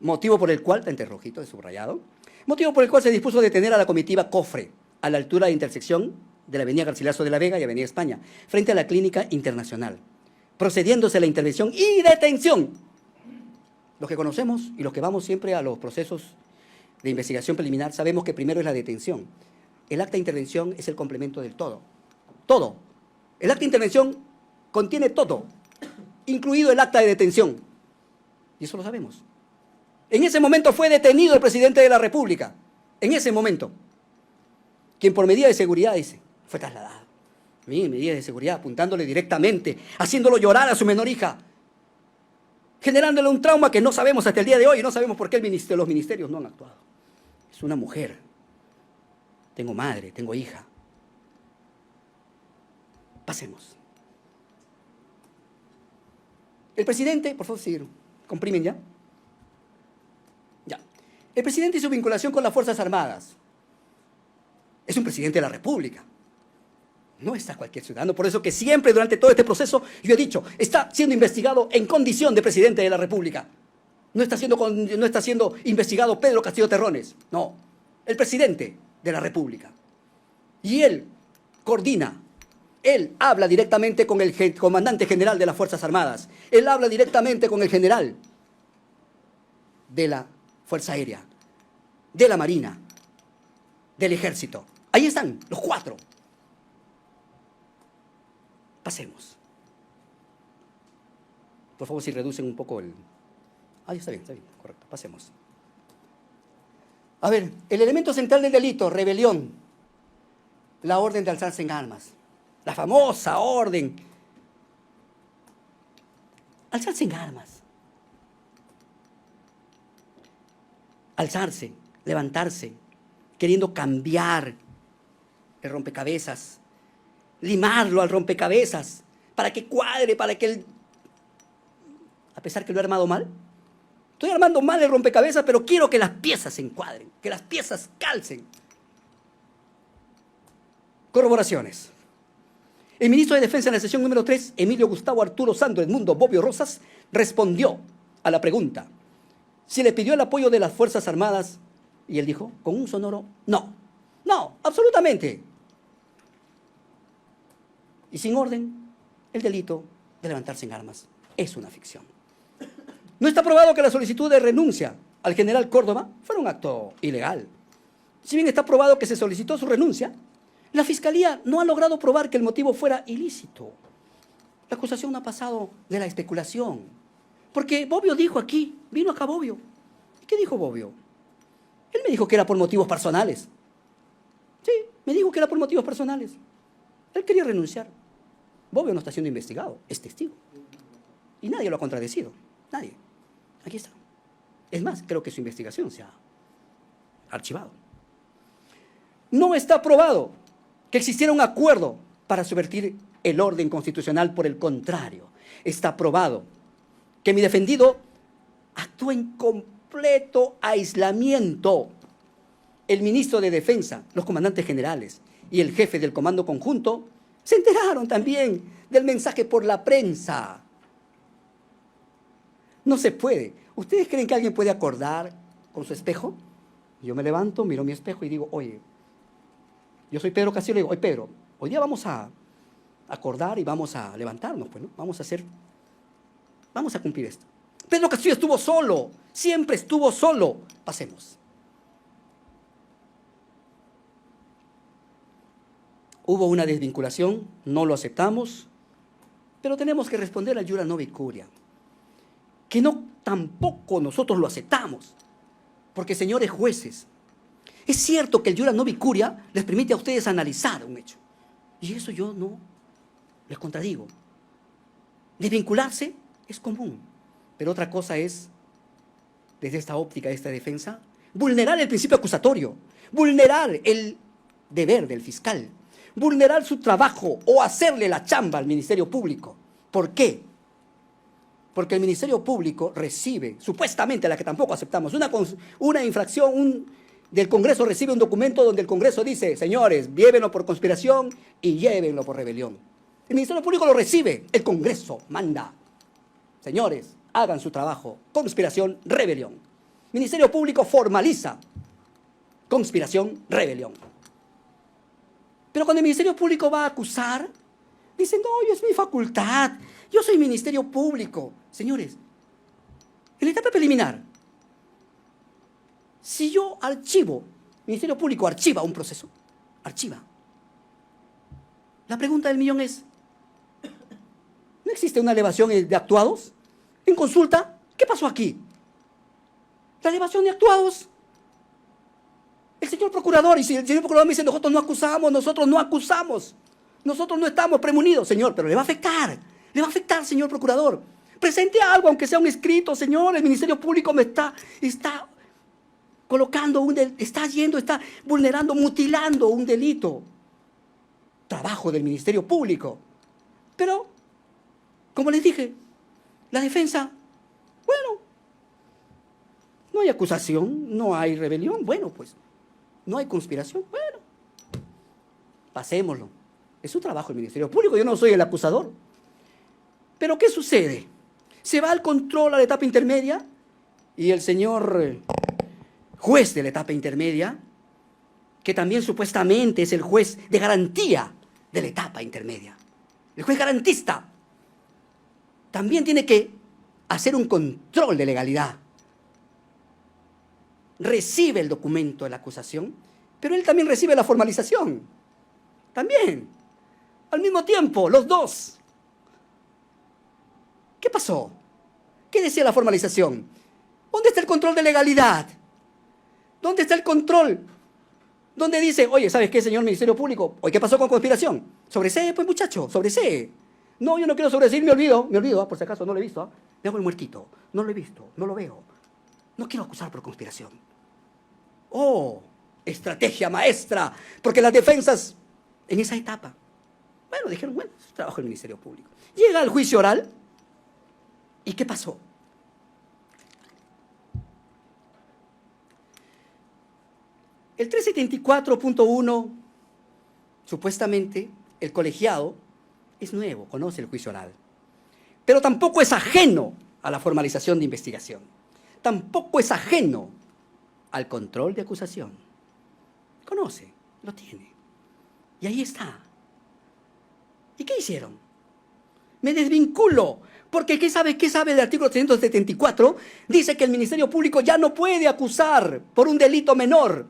motivo por el cual, está entre rojito, de subrayado, motivo por el cual se dispuso detener a la comitiva Cofre a la altura de intersección de la avenida Garcilaso de la Vega y avenida España, frente a la Clínica Internacional, procediéndose a la intervención y detención. Los que conocemos y los que vamos siempre a los procesos de investigación preliminar sabemos que primero es la detención. El acta de intervención es el complemento del todo. Todo. El acta de intervención contiene todo, incluido el acta de detención. Y eso lo sabemos. En ese momento fue detenido el presidente de la República. En ese momento. Quien por medida de seguridad, dice, fue trasladado. Medidas de seguridad, apuntándole directamente, haciéndolo llorar a su menor hija, generándole un trauma que no sabemos hasta el día de hoy, y no sabemos por qué los ministerios no han actuado. Es una mujer. Tengo madre, tengo hija. Pasemos. El presidente, por favor, sí, comprimen ya. Ya. El presidente y su vinculación con las Fuerzas Armadas. Es un presidente de la República. No está cualquier ciudadano. Por eso que siempre durante todo este proceso yo he dicho, está siendo investigado en condición de presidente de la República. No está siendo investigado Pedro Castillo Terrones. No, el presidente de la República. Y él coordina. Él habla directamente con el comandante general de las Fuerzas Armadas. Él habla directamente con el general de la Fuerza Aérea, de la Marina, del Ejército. Ahí están, los cuatro. Pasemos. Por favor, si reducen un poco el... está bien, correcto, pasemos. A ver, el elemento central del delito, rebelión. La orden de alzarse en armas. La famosa orden. Alzarse en armas. Alzarse, levantarse, queriendo cambiar el rompecabezas, limarlo al rompecabezas, para que cuadre, para que él, a pesar que lo he armado mal, estoy armando mal el rompecabezas, pero quiero que las piezas se encuadren, que las piezas calcen. Corroboraciones. El ministro de Defensa en la sesión número 3, Emilio Gustavo Arturo Sandro Edmundo Bobbio Rosas, respondió a la pregunta si le pidió el apoyo de las Fuerzas Armadas, y él dijo, con un sonoro, no, absolutamente. Y sin orden, el delito de levantarse en armas es una ficción. No está probado que la solicitud de renuncia al general Córdoba fuera un acto ilegal. Si bien está probado que se solicitó su renuncia, la Fiscalía no ha logrado probar que el motivo fuera ilícito. La acusación no ha pasado de la especulación. Porque Bobbio dijo aquí, vino acá Bobbio. ¿Qué dijo Bobbio? Él me dijo que era por motivos personales. Sí, me dijo que era por motivos personales. Él quería renunciar. Bobbio no está siendo investigado, es testigo. Y nadie lo ha contradecido, nadie. Aquí está. Es más, creo que su investigación se ha archivado. No está probado que existiera un acuerdo para subvertir el orden constitucional, por el contrario. Está probado que mi defendido actuó en completo aislamiento. El ministro de Defensa, los comandantes generales y el jefe del Comando Conjunto se enteraron también del mensaje por la prensa. No se puede. ¿Ustedes creen que alguien puede acordar con su espejo? Yo me levanto, miro mi espejo y digo, oye, yo soy Pedro Castillo, y digo, oye Pedro, hoy día vamos a acordar y vamos a levantarnos, pues, ¿no? Vamos a cumplir esto. Pedro Castillo estuvo solo, siempre estuvo solo. Pasemos. Hubo una desvinculación, no lo aceptamos, pero tenemos que responder al Iura Novi Curia, que no tampoco nosotros lo aceptamos, porque señores jueces, es cierto que el Iura Novi Curia les permite a ustedes analizar un hecho, y eso yo no les contradigo. Desvincularse es común, pero otra cosa es, desde esta óptica, de esta defensa, vulnerar el principio acusatorio, vulnerar el deber del fiscal, vulnerar su trabajo o hacerle la chamba al Ministerio Público. ¿Por qué? Porque el Ministerio Público recibe, supuestamente, la que tampoco aceptamos, una infracción del Congreso, recibe un documento donde el Congreso dice, señores, llévenlo por conspiración y llévenlo por rebelión. El Ministerio Público lo recibe, el Congreso manda. Señores, hagan su trabajo, conspiración, rebelión. Ministerio Público formaliza conspiración, rebelión. Pero cuando el Ministerio Público va a acusar, dicen, no, es mi facultad, yo soy Ministerio Público. Señores, en la etapa preliminar, si yo archivo, Ministerio Público archiva un proceso, archiva. La pregunta del millón es, ¿no existe una elevación de actuados? En consulta, ¿qué pasó aquí? La elevación de actuados. El señor procurador, y si el señor procurador me dice, nosotros no acusamos, nosotros no estamos premunidos, señor, pero le va a afectar, señor procurador. Presente algo, aunque sea un escrito, señor, el Ministerio Público me está colocando está vulnerando, mutilando un delito. Trabajo del Ministerio Público. Pero, como les dije, La defensa, bueno, no hay acusación, no hay rebelión, bueno, pues, no hay conspiración, bueno, pasémoslo. Es su trabajo el Ministerio Público, yo no soy el acusador. Pero ¿qué sucede? Se va al control a la etapa intermedia y el señor juez de la etapa intermedia, que también supuestamente es el juez de garantía de la etapa intermedia, el juez garantista, también tiene que hacer un control de legalidad. Recibe el documento de la acusación, pero él también recibe la formalización. También. Al mismo tiempo, los dos. ¿Qué pasó? ¿Qué decía la formalización? ¿Dónde está el control de legalidad? ¿Dónde está el control? ¿Dónde dice, oye, ¿sabes qué, señor Ministerio Público? Oye, ¿qué pasó con conspiración? Sobresee, pues, muchacho, sobresee. No, yo no quiero sobreseer, me olvido, por si acaso no lo he visto. Me hago el muertito, no lo he visto, no lo veo. No quiero acusar por conspiración. Oh, estrategia maestra, porque las defensas en esa etapa, bueno, dijeron, bueno, es trabajo del Ministerio Público. Llega al juicio oral, ¿y qué pasó? El 374.1, supuestamente, el colegiado es nuevo, conoce el juicio oral, pero tampoco es ajeno a la formalización de investigación, tampoco es ajeno al control de acusación. Conoce, lo tiene, y ahí está. ¿Y qué hicieron? Me desvinculo, porque ¿qué sabe del artículo 374? Dice que el Ministerio Público ya no puede acusar por un delito menor,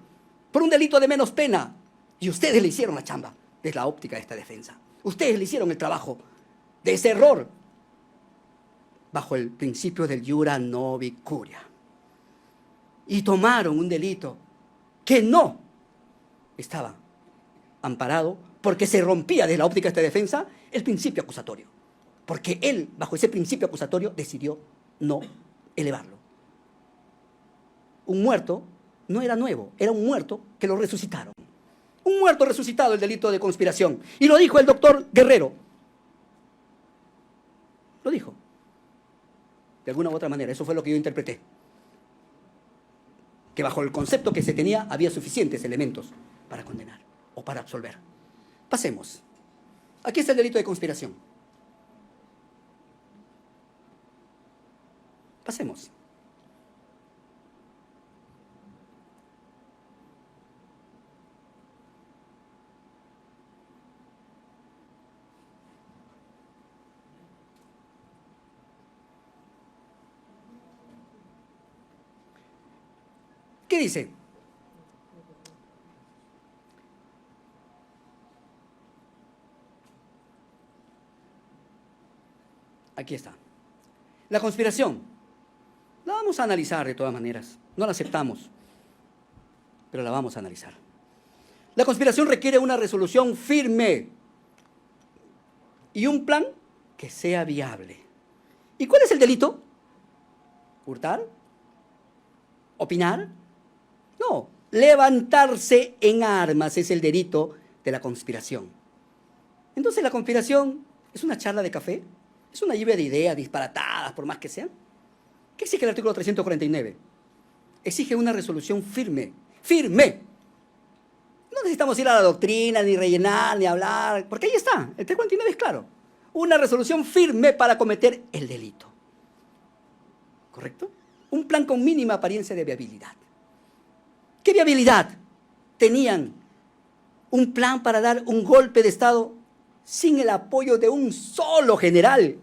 por un delito de menos pena. Y ustedes le hicieron la chamba desde la óptica de esta defensa. Ustedes le hicieron el trabajo de ese error bajo el principio del iura novi curia. Y tomaron un delito que no estaba amparado porque se rompía desde la óptica de esta defensa el principio acusatorio. Porque él, bajo ese principio acusatorio, decidió no elevarlo. Un muerto no era nuevo, era un muerto que lo resucitaron. Un muerto resucitado, el delito de conspiración. Y lo dijo el doctor Guerrero. Lo dijo. De alguna u otra manera, eso fue lo que yo interpreté. Que bajo el concepto que se tenía, había suficientes elementos para condenar o para absolver. Pasemos. Aquí está el delito de conspiración. Pasemos. ¿Qué dice? Aquí está. La conspiración. La vamos a analizar de todas maneras. No la aceptamos, pero la vamos a analizar. La conspiración requiere una resolución firme y un plan que sea viable. ¿Y cuál es el delito? ¿Hurtar? ¿Opinar? No, levantarse en armas es el delito de la conspiración. Entonces, ¿la conspiración es una charla de café? ¿Es una lluvia de ideas disparatadas, por más que sean? ¿Qué exige el artículo 349? Exige una resolución firme. ¡Firme! No necesitamos ir a la doctrina, ni rellenar, ni hablar, porque ahí está, el 349 es claro. Una resolución firme para cometer el delito. ¿Correcto? Un plan con mínima apariencia de viabilidad. ¿Qué viabilidad tenían? Un plan para dar un golpe de Estado sin el apoyo de un solo general.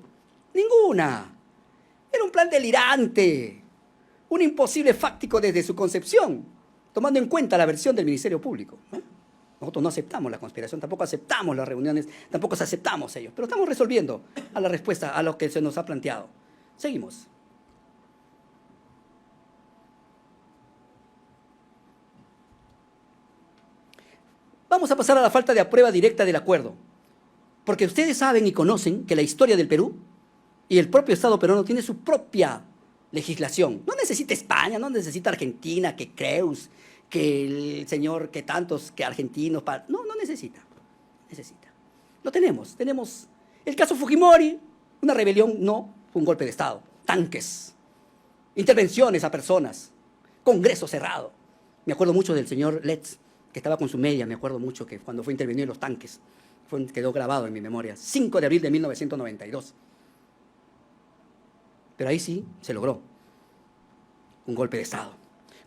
Ninguna. Era un plan delirante, un imposible fáctico desde su concepción, tomando en cuenta la versión del Ministerio Público, ¿no? Nosotros no aceptamos la conspiración, tampoco aceptamos las reuniones, tampoco aceptamos ellos, pero estamos resolviendo a la respuesta a lo que se nos ha planteado. Seguimos. Vamos a pasar a la falta de prueba directa del acuerdo, porque ustedes saben y conocen que la historia del Perú y el propio Estado peruano tiene su propia legislación. No necesita España, no necesita Argentina, que Creus, que el señor, que tantos, que argentinos. No, no necesita. Necesita. Lo tenemos. Tenemos el caso Fujimori, una rebelión, no. Fue un golpe de Estado. Tanques, intervenciones a personas, congreso cerrado. Me acuerdo mucho del señor Letts, que estaba con su media, me acuerdo mucho que cuando fue intervenido en los tanques, quedó grabado en mi memoria, 5 de abril de 1992. Pero ahí sí se logró un golpe de Estado.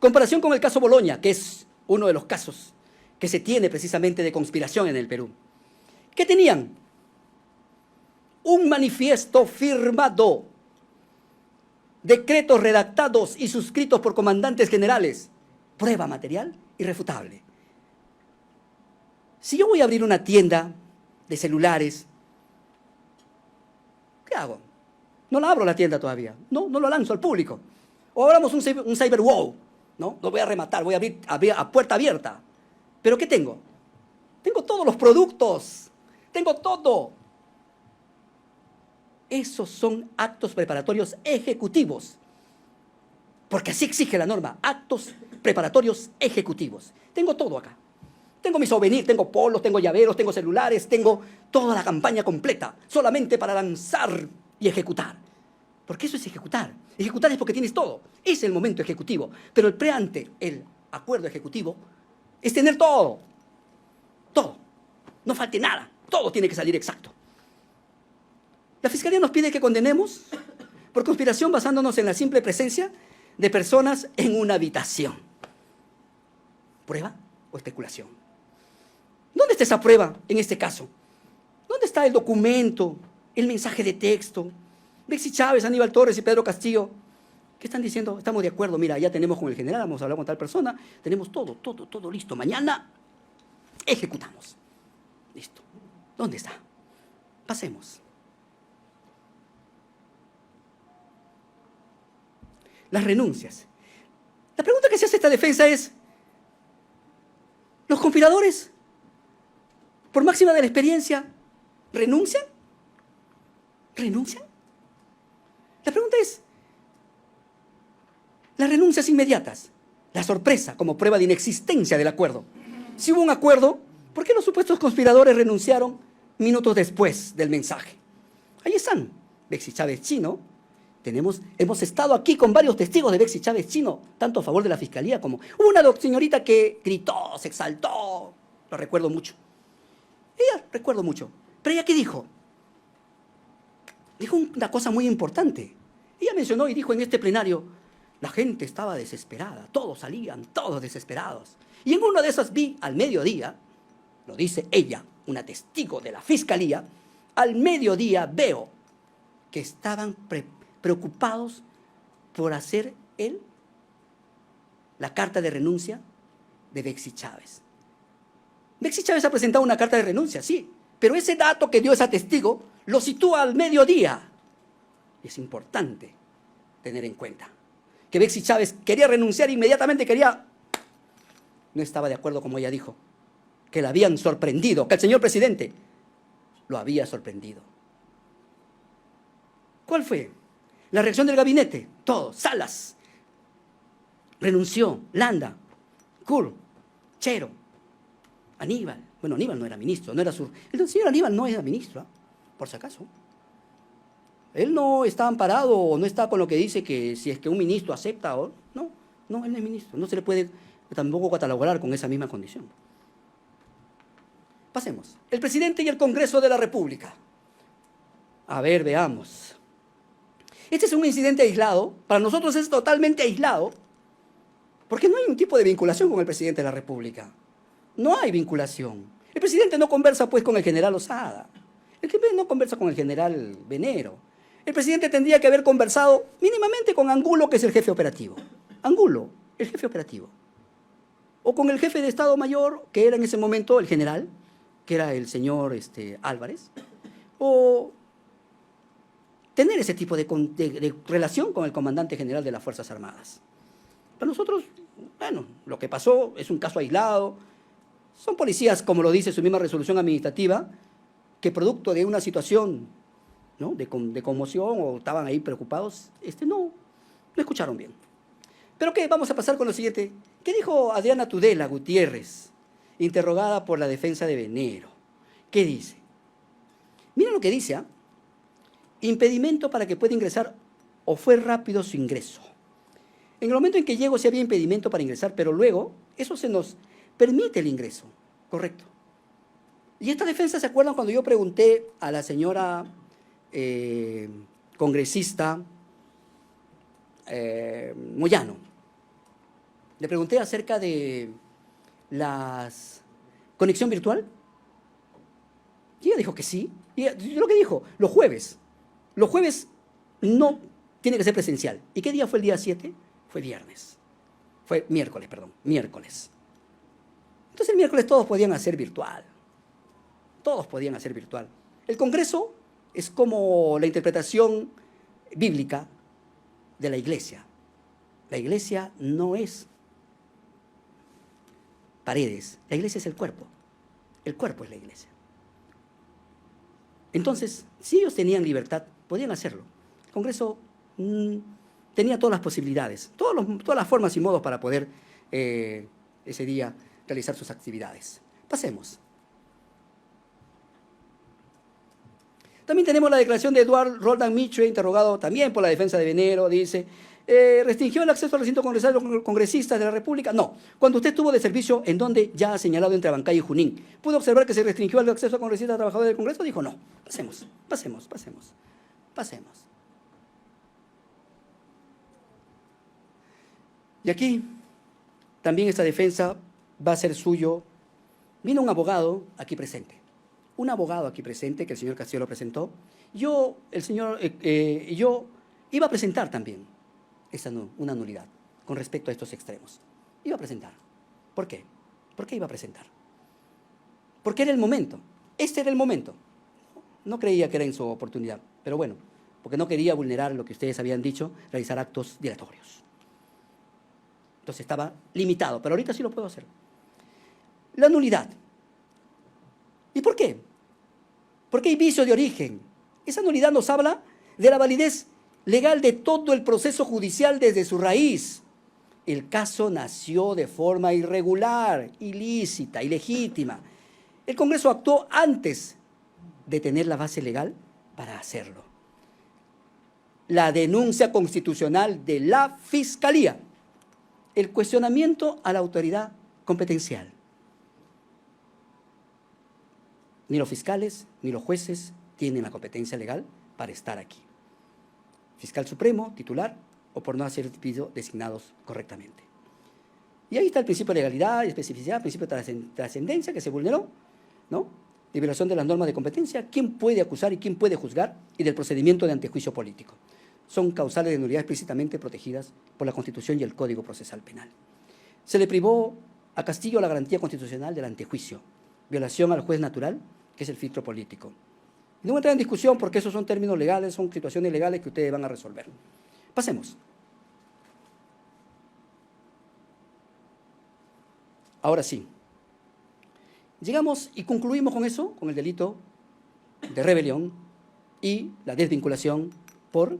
Comparación con el caso Boloña, que es uno de los casos que se tiene precisamente de conspiración en el Perú. ¿Qué tenían? Un manifiesto firmado, decretos redactados y suscritos por comandantes generales, prueba material irrefutable. Si yo voy a abrir una tienda de celulares, ¿qué hago? No la abro la tienda todavía, no lo lanzo al público. O abramos un cyber wow, ¿no? Lo voy a rematar, voy a abrir a puerta abierta. ¿Pero qué tengo? Tengo todos los productos, tengo todo. Esos son actos preparatorios ejecutivos, porque así exige la norma, actos preparatorios ejecutivos. Tengo todo acá. Tengo mi souvenir, tengo polos, tengo llaveros, tengo celulares, tengo toda la campaña completa, solamente para lanzar y ejecutar. Porque eso es ejecutar. Ejecutar es porque tienes todo. Es el momento ejecutivo. Pero el preante, el acuerdo ejecutivo, es tener todo. Todo. No falte nada. Todo tiene que salir exacto. La Fiscalía nos pide que condenemos por conspiración basándonos en la simple presencia de personas en una habitación. ¿Prueba o especulación? ¿Dónde está esa prueba en este caso? ¿Dónde está el documento, el mensaje de texto? Bexy Chávez, Aníbal Torres y Pedro Castillo, ¿qué están diciendo? Estamos de acuerdo, mira, ya tenemos con el general, vamos a hablar con tal persona, tenemos todo listo. Mañana ejecutamos. Listo. ¿Dónde está? Pasemos. Las renuncias. La pregunta que se hace esta defensa es, ¿los conspiradores, por máxima de la experiencia, renuncian? ¿Renuncian? La pregunta es, las renuncias inmediatas, la sorpresa como prueba de inexistencia del acuerdo. Si hubo un acuerdo, ¿por qué los supuestos conspiradores renunciaron minutos después del mensaje? Ahí están, Bexy Chávez Chino. Hemos estado aquí con varios testigos de Bexy Chávez Chino, tanto a favor de la Fiscalía como una señorita que gritó, se exaltó, lo recuerdo mucho. Ella, recuerdo mucho. Pero ella, ¿qué dijo? Dijo una cosa muy importante. Ella mencionó y dijo en este plenario, la gente estaba desesperada, todos salían, todos desesperados. Y en una de esas vi al mediodía, lo dice ella, una testigo de la Fiscalía, al mediodía veo que estaban preocupados por hacer la carta de renuncia de Bexy Chávez. Bexy Chávez ha presentado una carta de renuncia, sí, pero ese dato que dio esa testigo lo sitúa al mediodía. Es importante tener en cuenta que Bexy Chávez quería renunciar inmediatamente, no estaba de acuerdo, como ella dijo, que la habían sorprendido, que el señor presidente lo había sorprendido. ¿Cuál fue? La reacción del gabinete, todo, Salas, renunció, Landa, Kur, Chero, Aníbal. Bueno, Aníbal no era ministro, no era el señor Aníbal no era ministro, por si acaso. Él no está amparado o no está con lo que dice que si es que un ministro acepta o no, él no es ministro, no se le puede tampoco catalogar con esa misma condición. Pasemos. El presidente y el Congreso de la República. A ver, veamos. Este es un incidente aislado, para nosotros es totalmente aislado, porque no hay un tipo de vinculación con el presidente de la República. No hay vinculación. El presidente no conversa pues con el general Osada, el presidente no conversa con el general Venero. El presidente tendría que haber conversado mínimamente con Angulo, que es el jefe operativo. Angulo, el jefe operativo. O con el jefe de Estado Mayor, que era en ese momento el general, que era el señor Álvarez, o tener ese tipo de relación con el comandante general de las Fuerzas Armadas. Para nosotros, bueno, lo que pasó es un caso aislado. Son policías, como lo dice su misma resolución administrativa, que producto de una situación, ¿no?, de conmoción o estaban ahí preocupados, no escucharon bien. ¿Pero qué? Vamos a pasar con lo siguiente. ¿Qué dijo Adriana Tudela Gutiérrez, interrogada por la defensa de Venero? ¿Qué dice? Miren lo que dice, impedimento para que pueda ingresar o fue rápido su ingreso. En el momento en que llego sí había impedimento para ingresar, pero luego eso se nos permite el ingreso, correcto. Y esta defensa, ¿se acuerdan cuando yo pregunté a la señora congresista Moyano? Le pregunté acerca de la conexión virtual. Y ella dijo que sí. Y lo que dijo, los jueves no tiene que ser presencial. ¿Y qué día fue el día 7? Fue viernes. Fue miércoles, perdón, miércoles. Entonces el miércoles todos podían hacer virtual. Todos podían hacer virtual. El Congreso es como la interpretación bíblica de la iglesia. La iglesia no es paredes, la iglesia es el cuerpo. El cuerpo es la iglesia. Entonces, si ellos tenían libertad, podían hacerlo. El Congreso tenía todas las posibilidades, todas las formas y modos para poder ese día realizar sus actividades. Pasemos. También tenemos la declaración de Eduard Roldán Mitre, interrogado también por la defensa de Venero, dice, ¿restringió el acceso al recinto congresal de los congresistas de la República? No. Cuando usted estuvo de servicio, ¿en donde ya ha señalado entre Abancay y Junín? ¿Pudo observar que se restringió el acceso a congresistas trabajadores del Congreso? Dijo no. Pasemos. Y aquí, también esta defensa va a ser suyo. Vino un abogado aquí presente. Un abogado aquí presente, que el señor Castillo lo presentó. Yo iba a presentar también una nulidad con respecto a estos extremos. Iba a presentar. ¿Por qué? ¿Por qué iba a presentar? Porque era el momento. Este era el momento. No creía que era en su oportunidad, pero bueno, porque no quería vulnerar lo que ustedes habían dicho, realizar actos dilatorios. Entonces estaba limitado, pero ahorita sí lo puedo hacer. La nulidad. ¿Y por qué? Porque hay vicio de origen. Esa nulidad nos habla de la validez legal de todo el proceso judicial desde su raíz. El caso nació de forma irregular, ilícita, ilegítima. El Congreso actuó antes de tener la base legal para hacerlo. La denuncia constitucional de la Fiscalía. El cuestionamiento a la autoridad competencial. Ni los fiscales ni los jueces tienen la competencia legal para estar aquí. Fiscal Supremo, titular, o por no haber sido designados correctamente. Y ahí está el principio de legalidad, especificidad, principio de trascendencia que se vulneró, ¿no? De violación de las normas de competencia, quién puede acusar y quién puede juzgar, y del procedimiento de antejuicio político. Son causales de nulidad explícitamente protegidas por la Constitución y el Código Procesal Penal. Se le privó a Castillo la garantía constitucional del antejuicio, violación al juez natural, que es el filtro político. No voy a entrar en discusión porque esos son términos legales, son situaciones legales que ustedes van a resolver. Pasemos. Ahora sí. Llegamos y concluimos con eso, con el delito de rebelión y la desvinculación por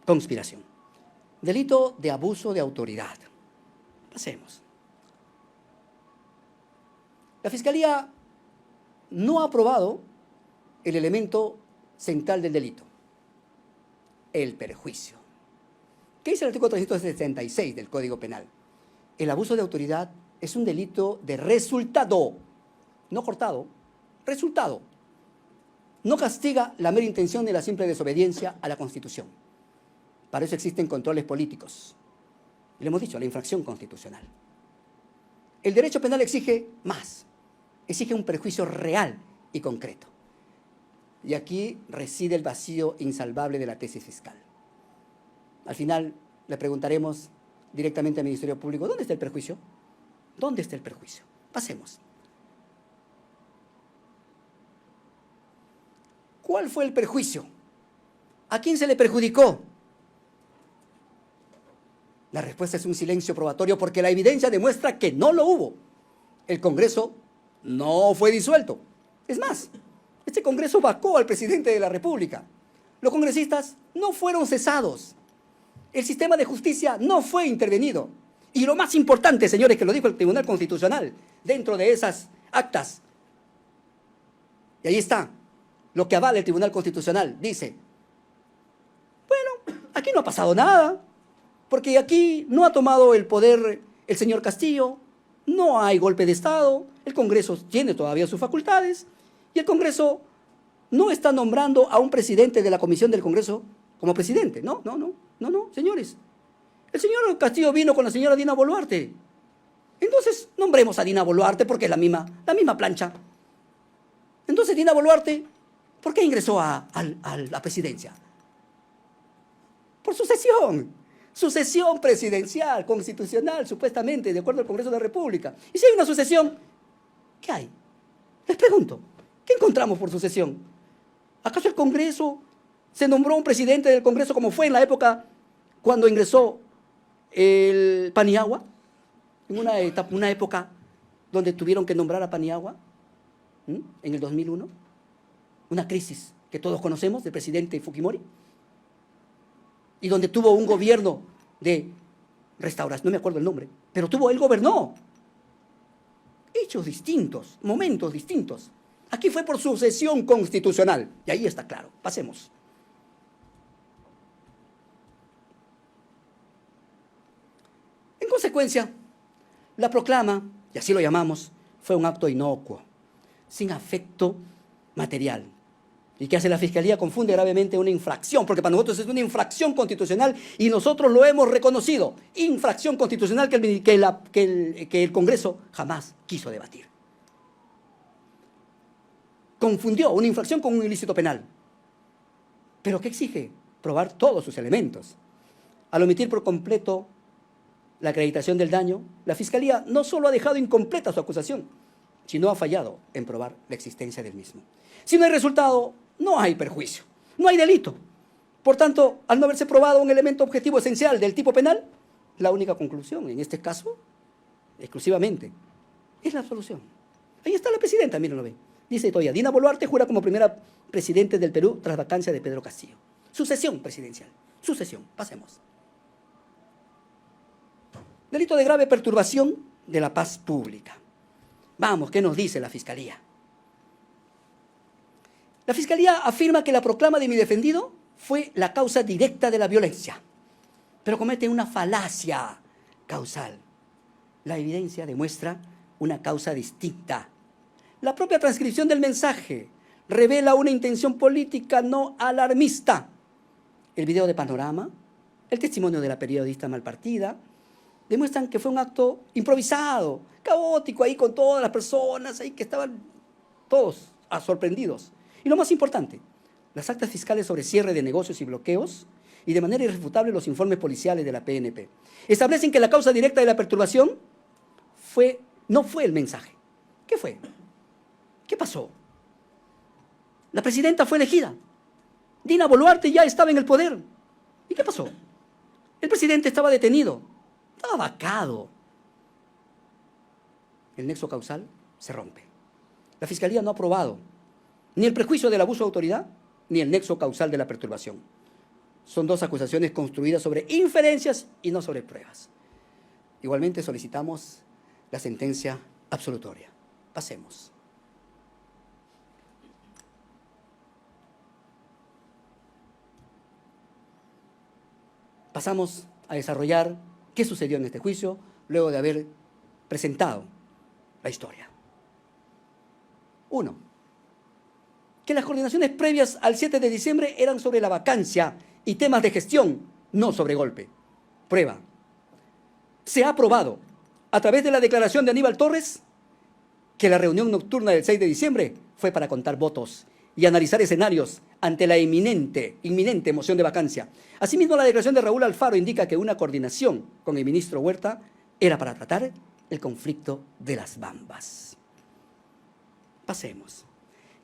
conspiración. Delito de abuso de autoridad. Pasemos. La Fiscalía no ha aprobado el elemento central del delito, el perjuicio. ¿Qué dice el artículo 376 del Código Penal? El abuso de autoridad es un delito de resultado, no cortado, resultado. No castiga la mera intención ni la simple desobediencia a la Constitución. Para eso existen controles políticos. Y le hemos dicho, la infracción constitucional. El derecho penal exige más, exige un perjuicio real y concreto. Y aquí reside el vacío insalvable de la tesis fiscal. Al final le preguntaremos directamente al Ministerio Público, ¿dónde está el perjuicio? ¿Dónde está el perjuicio? Pasemos. ¿Cuál fue el perjuicio? ¿A quién se le perjudicó? La respuesta es un silencio probatorio porque la evidencia demuestra que no lo hubo. El Congreso no fue disuelto. Es más, este Congreso vacó al presidente de la República. Los congresistas no fueron cesados. El sistema de justicia no fue intervenido. Y lo más importante, señores, que lo dijo el Tribunal Constitucional dentro de esas actas. Y ahí está. lo que avala el Tribunal Constitucional, dice, bueno, aquí no ha pasado nada, porque aquí no ha tomado el poder el señor Castillo, no hay golpe de Estado, el Congreso tiene todavía sus facultades y el Congreso no está nombrando a un presidente de la comisión del Congreso como presidente. No, señores. El señor Castillo vino con la señora Dina Boluarte. Entonces, nombremos a Dina Boluarte porque es la misma plancha. Entonces, Dina Boluarte, ¿por qué ingresó a la presidencia? Por sucesión presidencial, constitucional, supuestamente, de acuerdo al Congreso de la República. Y si hay una sucesión, ¿qué hay? Les pregunto, ¿qué encontramos por sucesión? ¿Acaso el Congreso se nombró un presidente del Congreso como fue en la época cuando ingresó el Paniagua? En una época donde tuvieron que nombrar a Paniagua, en el 2001, una crisis que todos conocemos del presidente Fujimori, y donde tuvo un gobierno de restauración, no me acuerdo el nombre, pero él gobernó. Hechos distintos, momentos distintos. Aquí fue por sucesión constitucional, y ahí está claro. Pasemos. En consecuencia, la proclama, y así lo llamamos, fue un acto inocuo, sin afecto material. ¿Y qué hace la Fiscalía? Confunde gravemente una infracción, porque para nosotros es una infracción constitucional y nosotros lo hemos reconocido. Infracción constitucional que el Congreso jamás quiso debatir. Confundió una infracción con un ilícito penal. ¿Pero qué exige? Probar todos sus elementos. Al omitir por completo la acreditación del daño, la Fiscalía no solo ha dejado incompleta su acusación, sino ha fallado en probar la existencia del mismo. Si no hay resultado, no hay perjuicio, no hay delito. Por tanto, al no haberse probado un elemento objetivo esencial del tipo penal, la única conclusión, en este caso, exclusivamente, es la absolución. Ahí está la presidenta, mírenlo bien. Dice todavía, Dina Boluarte jura como primera presidente del Perú tras vacancia de Pedro Castillo. Sucesión presidencial. Sucesión. Pasemos. Delito de grave perturbación de la paz pública. Vamos, ¿qué nos dice la Fiscalía? La Fiscalía afirma que la proclama de mi defendido fue la causa directa de la violencia, pero comete una falacia causal. La evidencia demuestra una causa distinta. La propia transcripción del mensaje revela una intención política no alarmista. El video de Panorama, el testimonio de la periodista malpartida, demuestran que fue un acto improvisado, caótico, ahí con todas las personas, ahí que estaban todos sorprendidos. Y lo más importante, las actas fiscales sobre cierre de negocios y bloqueos y de manera irrefutable los informes policiales de la PNP establecen que la causa directa de la perturbación no fue el mensaje. ¿Qué fue? ¿Qué pasó? La presidenta fue elegida. Dina Boluarte ya estaba en el poder. ¿Y qué pasó? El presidente estaba detenido, estaba vacado. El nexo causal se rompe. La Fiscalía no ha probado ni el prejuicio del abuso de autoridad, ni el nexo causal de la perturbación. Son dos acusaciones construidas sobre inferencias y no sobre pruebas. Igualmente solicitamos la sentencia absolutoria. Pasemos. Pasamos a desarrollar qué sucedió en este juicio luego de haber presentado la historia. 1. Que las coordinaciones previas al 7 de diciembre eran sobre la vacancia y temas de gestión, no sobre golpe. Prueba. Se ha probado, a través de la declaración de Aníbal Torres, que la reunión nocturna del 6 de diciembre fue para contar votos y analizar escenarios ante la inminente moción de vacancia. Asimismo, la declaración de Raúl Alfaro indica que una coordinación con el ministro Huerta era para tratar el conflicto de las Bambas. Pasemos.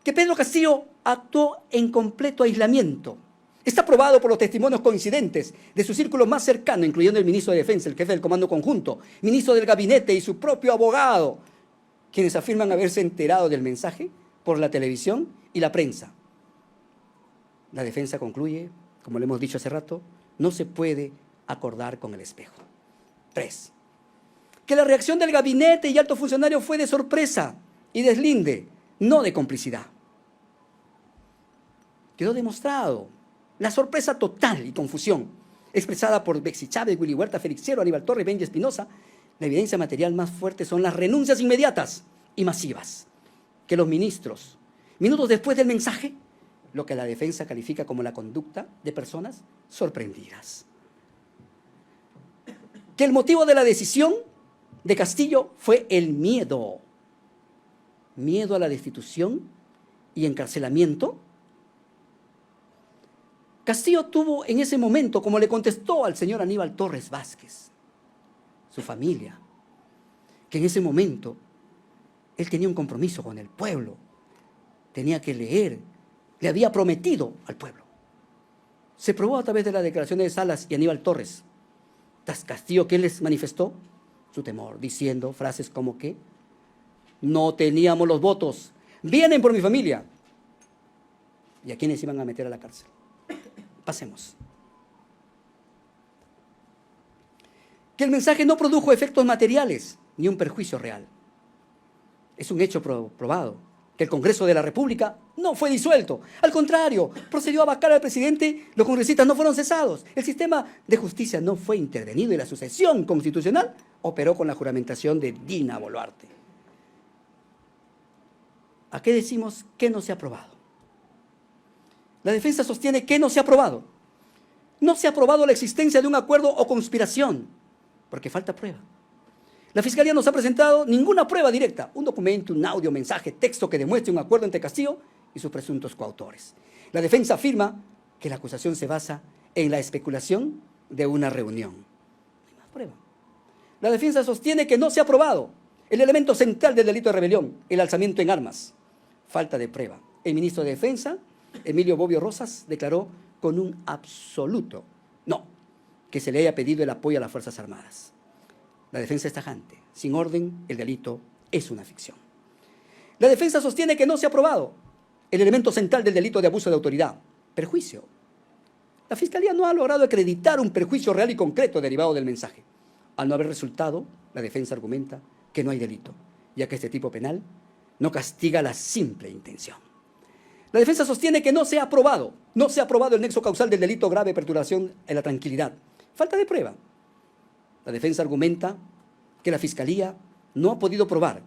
Que Pedro Castillo actuó en completo aislamiento. Está probado por los testimonios coincidentes de su círculo más cercano, incluyendo el ministro de Defensa, el jefe del Comando Conjunto, ministro del Gabinete y su propio abogado, quienes afirman haberse enterado del mensaje por la televisión y la prensa. La defensa concluye, como le hemos dicho hace rato, no se puede acordar con el espejo. 3. Que la reacción del gabinete y alto funcionario fue de sorpresa y deslinde, no de complicidad. Quedó demostrado la sorpresa total y confusión expresada por Bexy Chávez, Willy Huerta, Félix Cero, Aníbal Torres, Benji Espinosa. La evidencia material más fuerte son las renuncias inmediatas y masivas que los ministros, minutos después del mensaje, lo que la defensa califica como la conducta de personas sorprendidas. Que el motivo de la decisión de Castillo fue el miedo. Miedo a la destitución y encarcelamiento. Castillo tuvo en ese momento, como le contestó al señor Aníbal Torres Vázquez, su familia, que en ese momento él tenía un compromiso con el pueblo, tenía que leer, le había prometido al pueblo. Se probó a través de las declaraciones de Salas y Aníbal Torres. Tras Castillo, ¿qué les manifestó? Su temor, diciendo frases como que no teníamos los votos, vienen por mi familia. ¿Y a quiénes iban a meter a la cárcel? Pasemos. Que el mensaje no produjo efectos materiales ni un perjuicio real. Es un hecho probado que el Congreso de la República no fue disuelto. Al contrario, procedió a vacar al presidente, los congresistas no fueron cesados. El sistema de justicia no fue intervenido y la sucesión constitucional operó con la juramentación de Dina Boluarte. ¿A qué decimos que no se ha aprobado? La defensa sostiene que no se ha aprobado. No se ha aprobado la existencia de un acuerdo o conspiración, porque falta prueba. La Fiscalía no nos ha presentado ninguna prueba directa, un documento, un audio, mensaje, texto que demuestre un acuerdo entre Castillo y sus presuntos coautores. La defensa afirma que la acusación se basa en la especulación de una reunión. No hay más prueba. La defensa sostiene que no se ha aprobado el elemento central del delito de rebelión, el alzamiento en armas. Falta de prueba. El ministro de Defensa, Emilio Bobbio Rosas, declaró con un absoluto no que se le haya pedido el apoyo a las Fuerzas Armadas. La defensa es tajante. Sin orden, el delito es una ficción. La defensa sostiene que no se ha aprobado el elemento central del delito de abuso de autoridad, perjuicio. La Fiscalía no ha logrado acreditar un perjuicio real y concreto derivado del mensaje. Al no haber resultado, la defensa argumenta que no hay delito, ya que este tipo penal no castiga la simple intención. La defensa sostiene que no se ha aprobado el nexo causal del delito grave de perturbación en la tranquilidad. Falta de prueba. La defensa argumenta que la Fiscalía no ha podido probar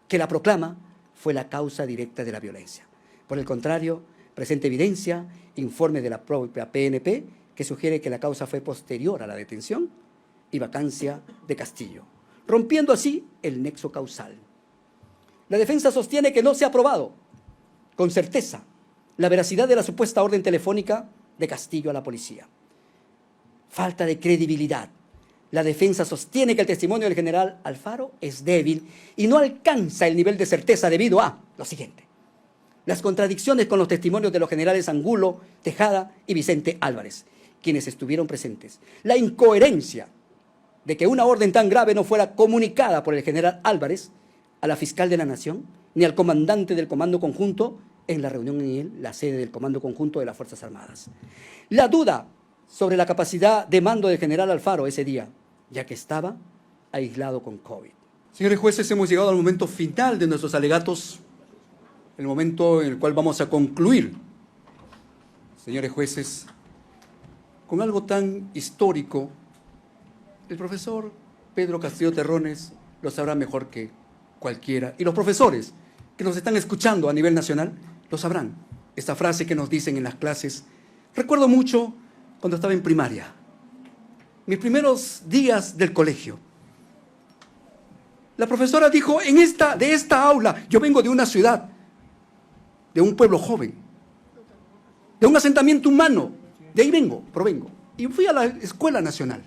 que la proclama fue la causa directa de la violencia. Por el contrario, presenta evidencia, informe de la propia PNP, que sugiere que la causa fue posterior a la detención y vacancia de Castillo, rompiendo así el nexo causal. La defensa sostiene que no se ha probado con certeza la veracidad de la supuesta orden telefónica de Castillo a la policía. Falta de credibilidad. La defensa sostiene que el testimonio del general Alfaro es débil y no alcanza el nivel de certeza debido a lo siguiente: las contradicciones con los testimonios de los generales Angulo, Tejada y Vicente Álvarez, quienes estuvieron presentes. La incoherencia de que una orden tan grave no fuera comunicada por el general Álvarez a la fiscal de la Nación, ni al comandante del Comando Conjunto en la reunión en la sede del Comando Conjunto de las Fuerzas Armadas. La duda sobre la capacidad de mando del general Alfaro ese día, ya que estaba aislado con COVID. Señores jueces, hemos llegado al momento final de nuestros alegatos, el momento en el cual vamos a concluir, señores jueces, con algo tan histórico. El profesor Pedro Castillo Terrones lo sabrá mejor que cualquiera, y los profesores que nos están escuchando a nivel nacional lo sabrán. Esta frase que nos dicen en las clases, recuerdo mucho cuando estaba en primaria, mis primeros días del colegio. La profesora dijo, de esta aula, yo vengo de una ciudad, de un pueblo joven, de un asentamiento humano, de ahí provengo, y fui a la Escuela Nacional.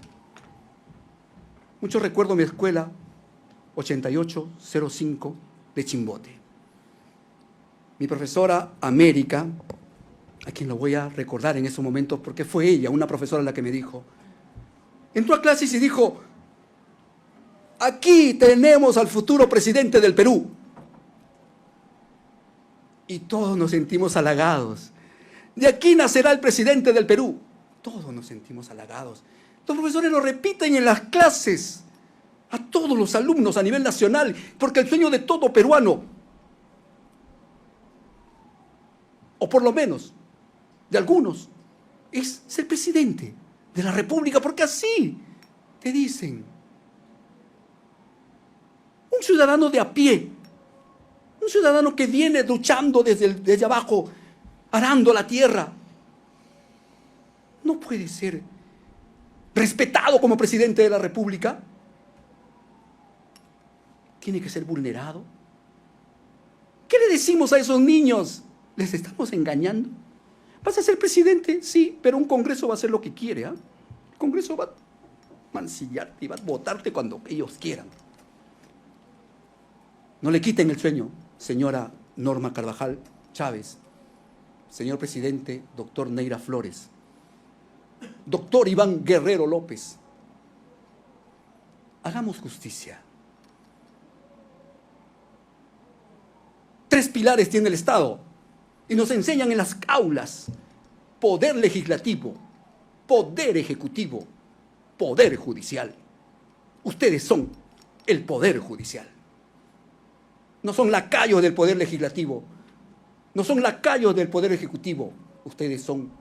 Mucho recuerdo mi escuela, 8805 de Chimbote. Mi profesora América, a quien lo voy a recordar en esos momentos porque fue ella, una profesora, la que me dijo, entró a clases y dijo, aquí tenemos al futuro presidente del Perú. Y todos nos sentimos halagados. De aquí nacerá el presidente del Perú. Todos nos sentimos halagados. Los profesores lo repiten en las clases a todos los alumnos a nivel nacional, porque el sueño de todo peruano, o por lo menos de algunos es ser presidente de la República, porque así te dicen. Un ciudadano de a pie, un ciudadano que viene luchando desde abajo, arando la tierra, no puede ser respetado como presidente de la República. Tiene que ser vulnerado. ¿Qué le decimos a esos niños? ¿Les estamos engañando? ¿Vas a ser presidente? Sí, pero un Congreso va a hacer lo que quiere. El Congreso va a mancillarte y va a votarte cuando ellos quieran. No le quiten el sueño, señora Norma Carvajal Chávez, señor presidente, doctor Neira Flores, doctor Iván Guerrero López. Hagamos justicia. 3 pilares tiene el Estado y nos enseñan en las aulas: poder legislativo, poder ejecutivo, poder judicial. Ustedes son el poder judicial. No son lacayos del poder legislativo, no son lacayos del poder ejecutivo. Ustedes son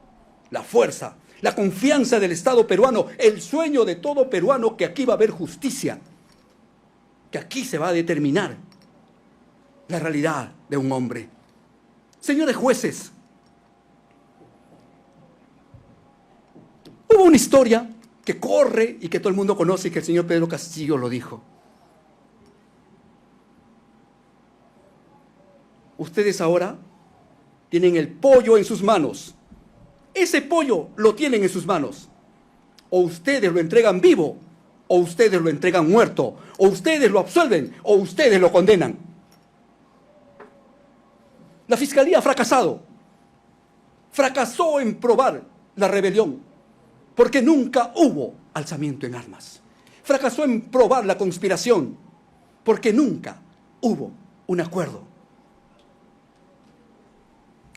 la fuerza, la confianza del Estado peruano, el sueño de todo peruano que aquí va a haber justicia, que aquí se va a determinar la realidad de un hombre. Señores jueces, hubo una historia que corre y que todo el mundo conoce y que el señor Pedro Castillo lo dijo. Ustedes ahora tienen el pollo en sus manos. Ese pollo lo tienen en sus manos. O ustedes lo entregan vivo, o ustedes lo entregan muerto, o ustedes lo absuelven, o ustedes lo condenan. La Fiscalía ha fracasado. Fracasó en probar la rebelión, porque nunca hubo alzamiento en armas. Fracasó en probar la conspiración, porque nunca hubo un acuerdo.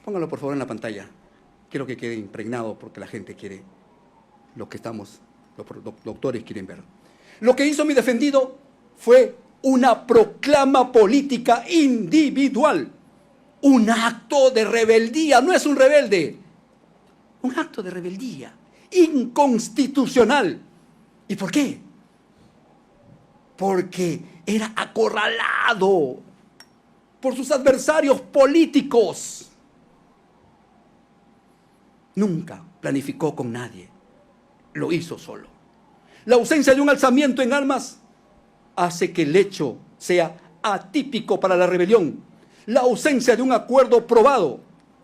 Póngalo por favor en la pantalla. Quiero que quede impregnado porque la gente quiere lo que los doctores quieren ver. Lo que hizo mi defendido fue una proclama política individual. Un acto de rebeldía, no es un rebelde. Un acto de rebeldía inconstitucional. ¿Y por qué? Porque era acorralado por sus adversarios políticos. Nunca planificó con nadie, lo hizo solo. La ausencia de un alzamiento en armas hace que el hecho sea atípico para la rebelión. La ausencia de un acuerdo probado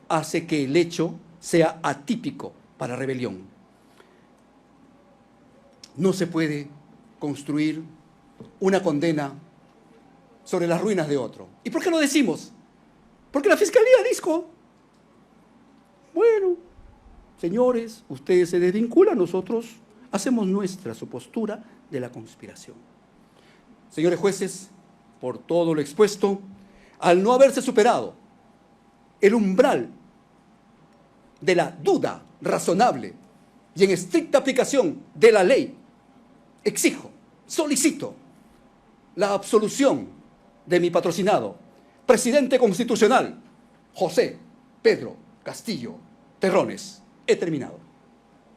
hace que el hecho sea atípico para la rebelión. No se puede construir una condena sobre las ruinas de otro. ¿Y por qué lo decimos? Porque la Fiscalía dijo, bueno, señores, ustedes se desvinculan, nosotros hacemos nuestra su postura de la conspiración. Señores jueces, por todo lo expuesto, al no haberse superado el umbral de la duda razonable y en estricta aplicación de la ley, exijo, solicito la absolución de mi patrocinado, presidente constitucional, José Pedro Castillo Terrones. He terminado.